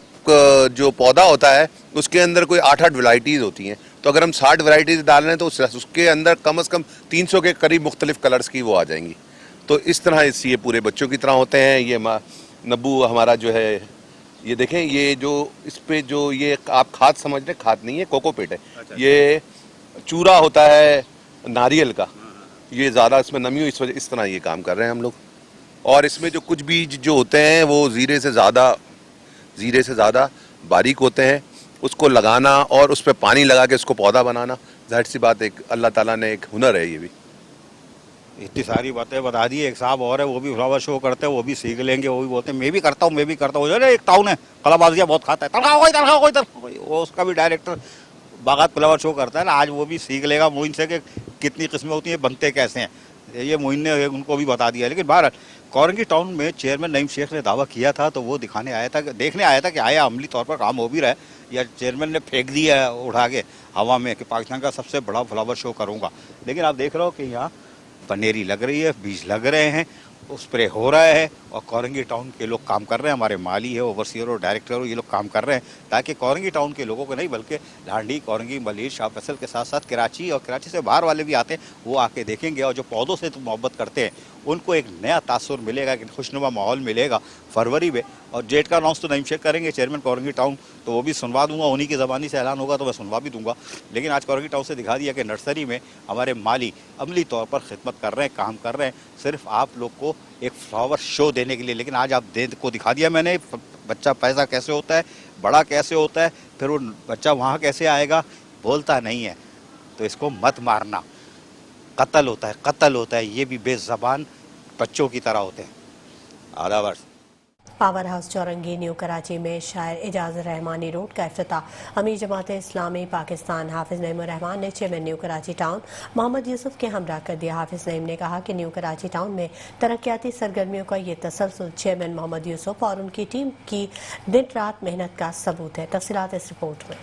जो पौधा होता है उसके अंदर कोई 8-8 वैराइटीज़ होती हैं। तो अगर हम 60 वैराइटीज़ डाल रहे हैं तो उसके अंदर कम से कम 300 के करीब मुख्तलिफ कलर्स की वो आ जाएंगी। तो इस तरह ये पूरे बच्चों की तरह होते हैं। ये नब्बू हमारा जो है, ये देखें, ये जो इस पे जो ये आप खाद समझ रहे, खाद नहीं है, कोकोपीट है। ये चूरा होता है नारियल का, ये ज़्यादा इसमें नमी हो, इस वजह इस तरह ये काम कर रहे हैं हम लोग। और इसमें जो कुछ बीज जो होते हैं वो ज़ीरे से ज़्यादा बारीक होते हैं, उसको लगाना और उस पर पानी लगा के उसको पौधा बनाना, जाहिर सी बात एक अल्लाह ताला ने एक हुनर है। ये भी इतनी सारी बातें बता दी। एक साहब और है वो भी फ्लावर शो करते हैं, वो भी सीख लेंगे, वो भी बोलते हैं मैं भी करता हूँ। अरे एक टाउन है कलाबाजियाँ बहुत खाता है, तनख्वाह वो उसका भी डायरेक्टर बागात फ्लावर शो करता है ना, आज वो भी सीख लेगा मोइन से कि कितनी किस्में होती हैं, बनते कैसे हैं। ये मोइन ने उनको भी बता दिया। लेकिन बहरहाल कौरंगी टाउन में चेयरमैन नईम शेख ने दावा किया था, तो वो दिखाने आया था, देखने आया था कि आया अमली तौर पर काम हो भी रहा है, या चेयरमैन ने फेंक दिया है उठा के हवा में कि पाकिस्तान का सबसे बड़ा फ्लावर शो करूँगा। लेकिन आप देख रहे हो कि यहाँ पनेरी लग रही है, बीज लग रहे हैं, स्प्रे हो रहा है, और कौरंगी टाउन के लोग काम कर रहे हैं, हमारे माली है, ओवरसीयर और डायरेक्टर हो, ये लोग काम कर रहे हैं ताकि कौरंगी टाउन के लोगों को नहीं बल्कि लांडी, कौरंगी, मलिर, शाह फैसल के साथ साथ कराची और कराची से बाहर वाले भी आते हैं, वो आके देखेंगे, और जो पौधों से तो मोहब्बत करते हैं उनको एक नया तासुर मिलेगा, एक खुशनुमा माहौल मिलेगा फरवरी में। और डेट का अनाउंस तो नईम शेख करेंगे चेयरमैन कौरंगी टाउन, तो वो भी सुनवा दूंगा, उन्हीं की ज़बानी से ऐलान होगा तो मैं सुनवा भी दूंगा। लेकिन आज कौरंगी टाउन से दिखा दिया कि नर्सरी में हमारे माली अमली तौर पर खिदमत कर रहे हैं, काम कर रहे हैं, सिर्फ आप लोग को एक फ्लावर शो देने के लिए। लेकिन आज आप को दिखा दिया मैंने, बच्चा पैदा कैसे होता है, बड़ा कैसे होता है, फिर वो बच्चा वहाँ कैसे आएगा, बोलता नहीं है, तो इसको मत मारना, कत्ल होता है, ये भी बेज़बान बच्चों की तरह होते हैं। आधा वर्ष पावर हाउस चौरंगी न्यू कराची में शायर एजाज रहमानी रोड का इफ्तिताह अमीर जमात इस्लामी पाकिस्तान हाफिज नईम रहमान ने चेयरमैन न्यू कराची टाउन मोहम्मद यूसुफ के हमरा कर दिया। हाफिज नईम ने कहा कि न्यू कराची टाउन में तरक्याती सरगर्मियों का ये तसलसल चेयरमैन मोहम्मद यूसुफ और उनकी टीम की दिन रात मेहनत का सबूत है। तफसीलात इस रिपोर्ट में।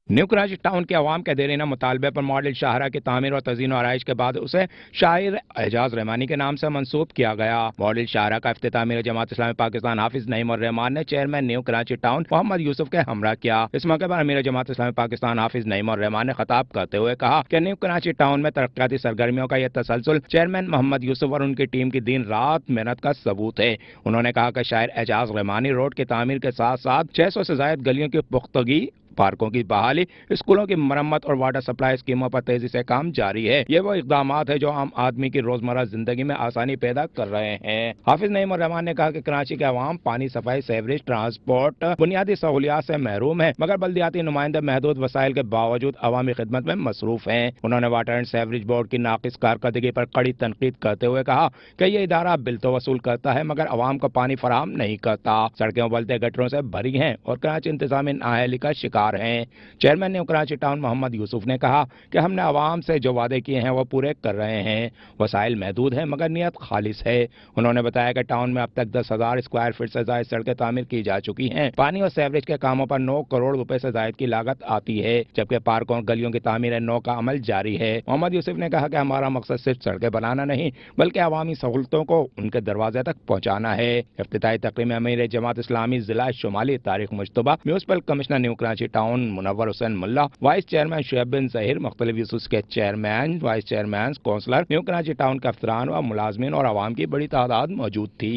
न्यू कराची टाउन के अवाम के देरीना मुतालबे पर मॉडल शाहरा की तामीर और तज़ीन आराइश के बाद उसे शायर एजाज रहमानी के नाम से मंसूब किया गया। मॉडल शाहरा का इफ्तिताह अमीर जमात इस्लामी पाकिस्तान हाफिज नईम और रहमान ने चेयरमैन न्यू कराची टाउन मोहम्मद यूसुफ के हमरा किया। इस मौके पर अमीर जमात इस्लामी पाकिस्तान हाफिज नईम और रहमान ने खिताब करते हुए कहा कि न्यू कराची टाउन में तरक्याती सरगर्मियों का यह तसलसल चेयरमैन मोहम्मद यूसुफ और उनकी टीम की दिन रात मेहनत का सबूत है। उन्होंने कहा कि शायर एजाज रहमानी रोड की तामीर के साथ साथ 600 से ज्यादा गलियों की पुख्तगी, पार्कों की बहाली, स्कूलों की मरम्मत और वाटर सप्लाई स्कीमों पर तेजी से काम जारी है। ये वो इकदामात है जो आम आदमी की रोजमर्रा जिंदगी में आसानी पैदा कर रहे हैं। हाफिज नईम और रहमान ने कहा कि कराची के अवाम पानी, सफाई, सीवरेज, ट्रांसपोर्ट, बुनियादी सहूलियात से महरूम है, मगर बल्दियाती नुमाइंदे महदूद वसाइल के बावजूद अवामी खिदमत में मसरूफ हैं। उन्होंने वाटर एंड सीवरेज बोर्ड की नाकिस कारकर्दगी पर कड़ी तनकीद करते हुए कहा कि ये इदारा बिल तो वसूल करता है मगर अवाम को पानी फराहम नहीं करता। सड़कें उबलते गटरों से भरी हैं और कराची इंतजामी नाअहली का शिकार हैं। चेयरमैन ने कराची टाउन मोहम्मद यूसुफ ने कहा कि हमने अवाम से जो वादे किए हैं वो पूरे कर रहे हैं। वसाइल महदूद है मगर नियत खालिस है। उन्होंने बताया कि टाउन में अब तक 10,000 स्क्वायर फीट से ज्यादा सड़कें तामीर की जा चुकी हैं। पानी और सीवरेज के कामों पर 9 करोड़ रुपए से ज्यादा की लागत आती है, जबकि पार्कों और गलियों की तामीर 9 का अमल जारी है। मोहम्मद यूसुफ ने कहा कि हमारा मकसद सिर्फ सड़कें बनाना नहीं बल्कि अवामी सहूलतों को उनके दरवाजे तक पहुँचाना है। इफ्तिताही तकरीब में अमीर जमात इस्लामी जिला शुमाली तारीख मुश्तबा municipal commissioner new Karachi town Munawar Hussain Mulla, vice chairman Shoaib bin Zaheer, मुख्तलिफ यूसुफ के chairman, vice chairman, councillor, new Karachi town के अफसरान व मुलाजमीन और आवाम की बड़ी तादाद मौजूद थी।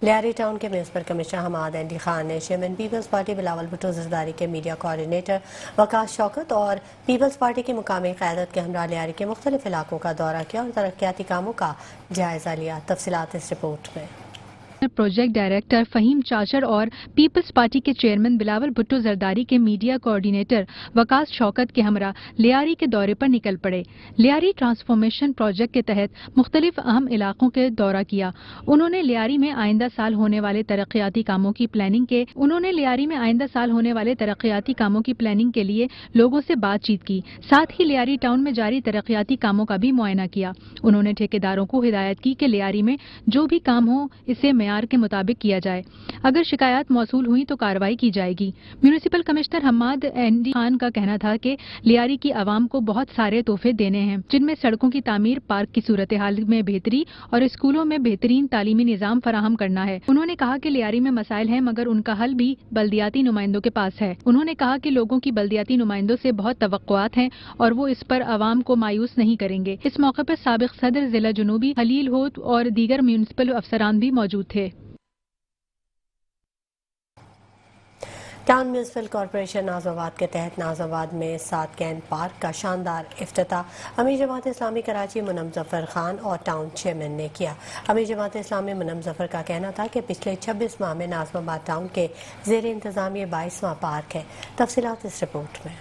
लियारी टाउन के municipal commissioner Hammad Andy Khan ने चेयरमैन पीपल्स पार्टी बिलावल भुट्टो जरदारी के मीडिया कोऑर्डिनेटर वकास शौकत और पीपल्स पार्टी की मुकामी क़यादत के हमरा लियारी के मुख्तलिफ इलाकों का दौरा किया और तरक्याती कामों का जायजा लिया। तफसीलात इस रिपोर्ट में। प्रोजेक्ट डायरेक्टर फ़हीम चाचर और पीपल्स पार्टी के चेयरमैन बिलावल भुट्टो जरदारी के मीडिया कोऑर्डिनेटर वकास शौकत के हमरा लियारी के दौरे पर निकल पड़े। लियारी ट्रांसफॉर्मेशन प्रोजेक्ट के तहत मुख्तलिफ अहम इलाकों के दौरा किया। उन्होंने लियारी में आइंदा साल होने वाले तरक्याती कामों की प्लानिंग के लिए लोगों से बातचीत की। साथ ही लियारी टाउन में जारी तरक्याती कामों का भी मुआयना किया। उन्होंने ठेकेदारों को हिदायत की कि लियारी में जो भी काम हो इसे मेयार के मुताबिक किया जाए। अगर शिकायत मौसूल हुई तो कार्रवाई की जाएगी। Municipal commissioner Hammad Andy Khan का कहना था कि लियारी की आवाम को बहुत सारे तोहफे देने हैं, जिनमें सड़कों की तामीर, पार्क की सूरत हाल में बेहतरी और स्कूलों में बेहतरीन तालीमी निज़ाम फराहम करना है। उन्होंने कहा कि लियारी में मसाइल हैं मगर उनका हल भी बल्दियाती नुमाइंदों के पास है। उन्होंने कहा कि लोगों की बल्दियाती नुमाइंदों से बहुत तवक्कुआत हैं और वो इस पर आवाम को मायूस नहीं करेंगे। इस मौके पर साबिक सदर जिला जुनूबी हलील होत और दीगर म्यूनिसिपल अफसरान भी मौजूद थे। टाउन म्यूनिसिपल कॉरपोरेशन नाज़ाबाद के तहत नाज़ाबाद में 7 कैन पार्क का शानदार इफ्तिताह अमीर जमात इस्लामी कराची मुनम ज़फ़र खान और टाउन चेयरमैन ने किया। अमीर जमात इस्लामी मुनम ज़फ़र का कहना था कि पिछले 26 माह में नाज़िमाबाद टाउन के ज़ेर इंतज़ाम 22वां पार्क है। तफसीलात इस रिपोर्ट में।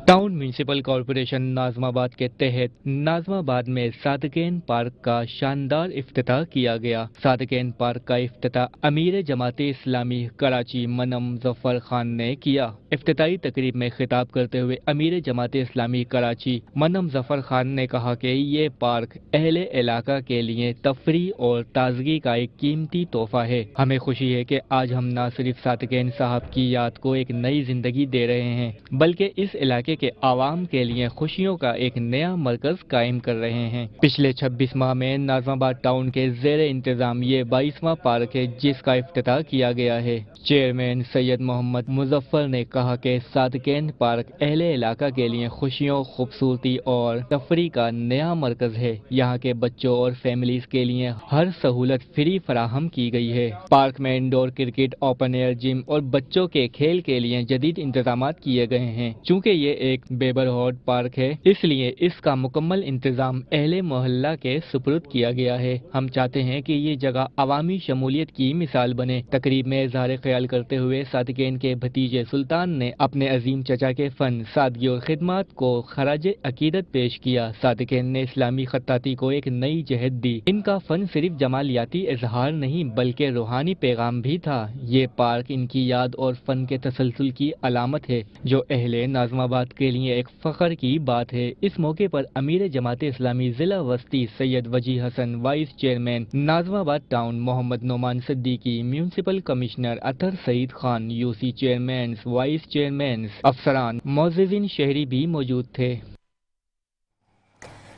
टाउन म्यूनिसिपल कॉरपोरेशन नाजमाबाद के तहत नाजमाबाद में सादकेन पार्क का शानदार इफ्तिताह किया गया। सादकेन पार्क का इफ्तिताह अमीर जमात इस्लामी कराची मनम जफर खान ने किया। इफ्तिताही तकरीब में खिताब करते हुए अमीर जमात इस्लामी कराची मनम जफर खान ने कहा कि ये पार्क अहले इलाका के लिए तफरी और ताजगी का एक कीमती तोहफा है। हमें खुशी है कि आज हम न सिर्फ सादकेन साहब की याद को एक नई जिंदगी दे रहे हैं, बल्कि इस इलाके के आवाम के लिए खुशियों का एक नया मरकज कायम कर रहे हैं। पिछले 26 माह में नाजमाबाद टाउन के ज़ेरे इंतजाम ये 22वां पार्क है जिसका इफ्तिताह किया गया है। चेयरमैन सैयद मोहम्मद मुजफ्फर ने कहा कि सादकेन पार्क अहले इलाका के लिए खुशियों, खूबसूरती और तफरी का नया मरकज है। यहाँ के बच्चों और फैमिलीज के लिए हर सहूलत फ्री फराहम की गई है। पार्क में indoor cricket, open air gym और बच्चों के खेल के लिए जदीद इंतजाम किए गए हैं। चूँकि ये एक बेबरहौड पार्क है, इसलिए इसका मुकम्मल इंतजाम अहले मोहल्ला के सुपुर्द किया गया है। हम चाहते हैं कि ये जगह अवामी शमूलियत की मिसाल बने। तकरीब में इज़हार ख्याल करते हुए सादकेन के भतीजे सुल्तान ने अपने अजीम चचा के फन, सादगी और खिदमत को खराज अकीदत पेश किया। सादकेन ने इस्लामी खत्ताती को एक नई जहत दी। इनका फन सिर्फ जमालियाती इजहार नहीं बल्कि रूहानी पैगाम भी था। ये पार्क इनकी याद और फन के तसलसल की अलामत है जो अहले नाजमाबाद के लिए एक फख्र की बात है। इस मौके पर अमीर जमात इस्लामी जिला वस्ती Syed Waji Hasan, vice chairman Nazimabad town Mohammad Noman Siddiqui, municipal commissioner Athar Saeed Khan, UC chairman, vice chairman, अफसरान, मोअज़्ज़िज़ीन शहरी भी मौजूद थे।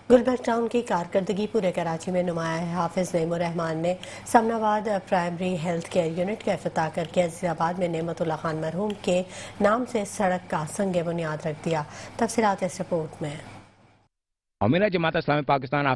गुलबर्ग टाउन की कारकर्दगी पूरे कराची में नुमाया है। हाफिज नईमुर रहमान ने Samanabad primary health care unit का इफ्तिताह करके अजीजाबाद में नेमतुल्लाह खान मरहूम के नाम से सड़क का संग बुनियाद रख दिया। तफसीलात इस रिपोर्ट में। अमीर जमात इस्लामी पाकिस्तान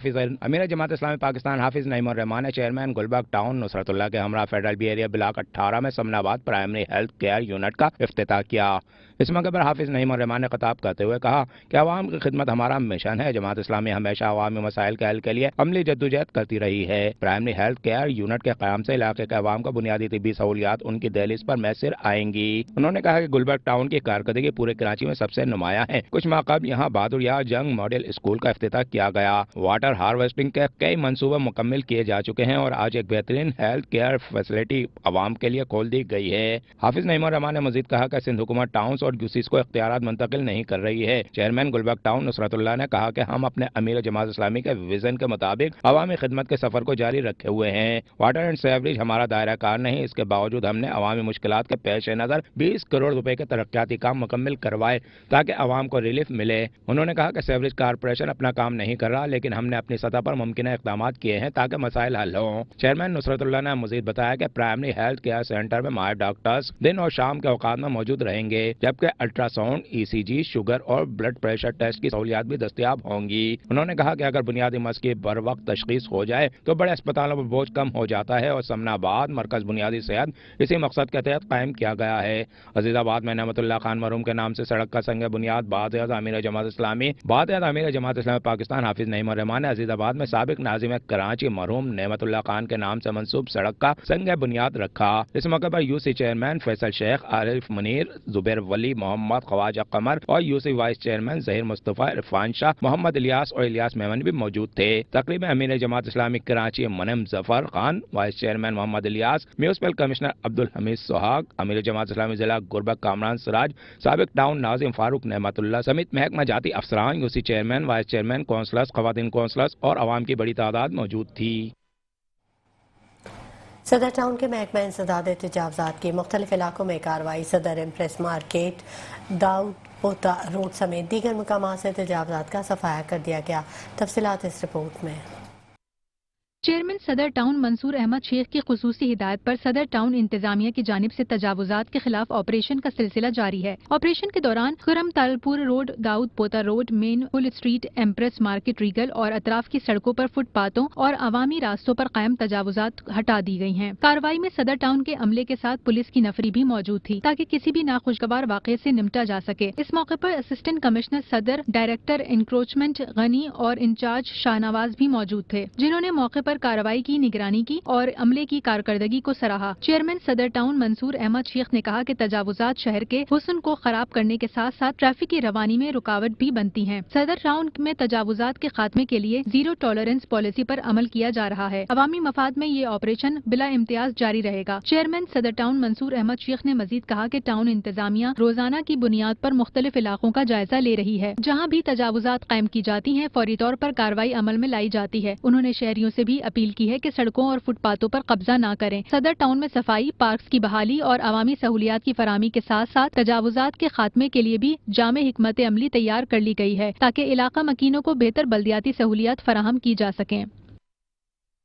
हाफिज नईमुर रहमान चेयरमैन गुलबर्ग टाउन नुसरतुल्लाह के हमरा फेडरल बी एरिया ब्लॉक 18 में Samanabad primary health care unit का इफ्तिताह किया। इस मौके पर हाफिज नईमुर रहमान ने खिताब करते हुए कहा कि आवाम की खिदमत हमारा मिशन है। जमात इस्लामी हमेशा अवामी मसाइल के हल के लिए अमली जद्दोजहद करती रही है। प्राइमरी हेल्थ केयर यूनिट के क़याम से इलाके के अवाम को बुनियादी तिब्बी सहूलियात उनकी दहलीज पर मैसर आएंगी। उन्होंने कहा कि गुलबर्ग टाउन की कारकर्दगी पूरे कराची में सबसे नुमाया है। कुछ माह कबल यहाँ बहादुर यार जंग मॉडल स्कूल का इफ्तिताह किया गया। वाटर हार्वेस्टिंग के कई मंसूबे मुकम्मल किए जा चुके हैं और आज एक बेहतरीन हेल्थ केयर फैसिलिटी अवाम के लिए खोल दी गई है। हाफिज नईमुर रहमान ने मजीद कहा कि सिंध हुकूमत टाउन्स और यूसीज को इख्तियारात मुंतकिल नहीं कर रही है। चेयरमैन गुलबर्ग टाउन नुसरतुल्लाह ने कहा कि हम अपने अमीर जमात इस्लामी के विजन के मुताबिक अवामी खिदमत के सफर को जारी रखे हुए हैं। वाटर एंड सेवरेज हमारा दायरा कार नहीं, इसके बावजूद हमने अवामी मुश्किलात के पेश नज़र 20 करोड़ रुपए के तरक्याती काम मुकम्मल करवाए ताकि अवाम को रिलीफ मिले। उन्होंने कहा कि सेवरेज कारपोरेशन अपना काम नहीं कर रहा, लेकिन हमने अपनी सतह पर मुमकिन इक़दाम किए हैं ताकि मसाइल हल हों। चेयरमैन नुसरतुल्लाह ने मजीद बताया कि प्राइमरी हेल्थ केयर सेंटर में माहिर डॉक्टर्स दिन और शाम के औकात में मौजूद रहेंगे, जबकि अल्ट्रासाउंड, ECG, शुगर और ब्लड प्रेशर टेस्ट की सहूलियात भी दस्तयाब होंगी। उन्होंने कहा कि अगर बुनियादी मर्ज की बर वक्त तशखीस हो जाए तो बड़े अस्पतालों पर बोझ कम हो जाता है और समनाबाद मरकज बुनियादी सेहत इसी मकसद के तहत कायम किया गया है। अजीजाबाद में नेमतुल्लाह खान मरहूम के नाम से सड़क का संग बुनियाद बाद अमीर जमात इस्लामी पाकिस्तान हाफिज नईमुर रहमान ने अजीजाबाद में साबिक नाजिम कराची मरहूम नेमतुल्लाह खान के नाम से मंसूब सड़क का संग बुनियाद रखा। इस मौके पर यूसी चेयरमैन फैसल शेख, आरिफ मुनीर, जुबैर वली, मोहम्मद ख्वाजा कमर और UC vice chairman Zaheer Mustafa, Irfan Shah, Mohammad Ilyas और इलियास मेमन भी मौजूद थे। तकरीब में अमीर जमात इस्लामी कराची मनम Zafar Khan, vice chairman Mohammad Ilyas, municipal commissioner Abdul Hameed Suhag, अमीर जमात इस्लामी जिला गुलबर्ग कामरान सिराज, साबिक टाउन नाजिम फारूक नेमतुल्लाह समेत महकमा जाती अफसरान, UC chairman, vice chairman, councillors, खवातीन काउंसलर्स और आवाम की बड़ी तादाद मौजूद थी। सदर टाउन के महकमा इंसदाद तजावजात के मुख्तलिफ इलाकों में कार्रवाई। सदर इम्प्रेस मार्केट, दाऊद पोता रोड समेत दीगर मकामात से तजावजात का सफाया कर दिया गया। तफसीलात इस रिपोर्ट में। चेयरमैन सदर टाउन मंसूर अहमद शेख की खुसूसी हिदायत पर सदर टाउन इंतजामिया की जानिब से तजावुजात के खिलाफ ऑपरेशन का सिलसिला जारी है। ऑपरेशन के दौरान खुरम तालपुर रोड, दाऊद पोता रोड, मेन पुल स्ट्रीट, एम्प्रेस मार्केट, रीगल और अतराफ की सड़कों पर फुटपाथों और अवामी रास्तों पर कायम तजावुजात हटा दी गई हैं। कार्रवाई में सदर टाउन के अमले के साथ पुलिस की नफरी भी मौजूद थी ताकि किसी भी नाखुशगवार वाक़े से निपटा जा सके। इस मौके पर असिस्टेंट कमिश्नर सदर, डायरेक्टर इंक्रोचमेंट गनी और इंचार्ज शाहनवाज भी मौजूद थे, जिन्होंने मौके पर پر कार्रवाई की निगरानी की और अमले की कारकर्दगी को सराहा। चेयरमैन सदर टाउन मंसूर अहमद शेख ने कहा कि तजावुजात शहर के हुस्न को खराब करने के साथ साथ ट्रैफिक की रवानी में रुकावट भी बनती हैं। सदर टाउन में तजावुजात के खात्मे के लिए जीरो टॉलरेंस पॉलिसी पर अमल किया जा रहा है। अवामी मफाद में ये ऑपरेशन बिला इम्तियाज जारी रहेगा। चेयरमैन सदर टाउन मंसूर अहमद शेख ने मजीद कहा कि टाउन इंतजामिया रोजाना की बुनियाद पर मुख्तलिफ इलाकों का जायजा ले रही है। जहाँ भी तजावुजात कायम की जाती हैं फौरी तौर पर कार्रवाई अमल में लाई जाती है। उन्होंने शहरियों से भी अपील की है कि सड़कों और फुटपाथों पर कब्जा न करें। सदर टाउन में सफाई, पार्क्स की बहाली और अवामी सहूलियात की फराहमी के साथ साथ तजावुजात के खात्मे के लिए भी जामे हिकमत अमली तैयार कर ली गई है ताकि इलाका मकीनों को बेहतर बल्दियाती सहूलियात फराहम की जा सकें।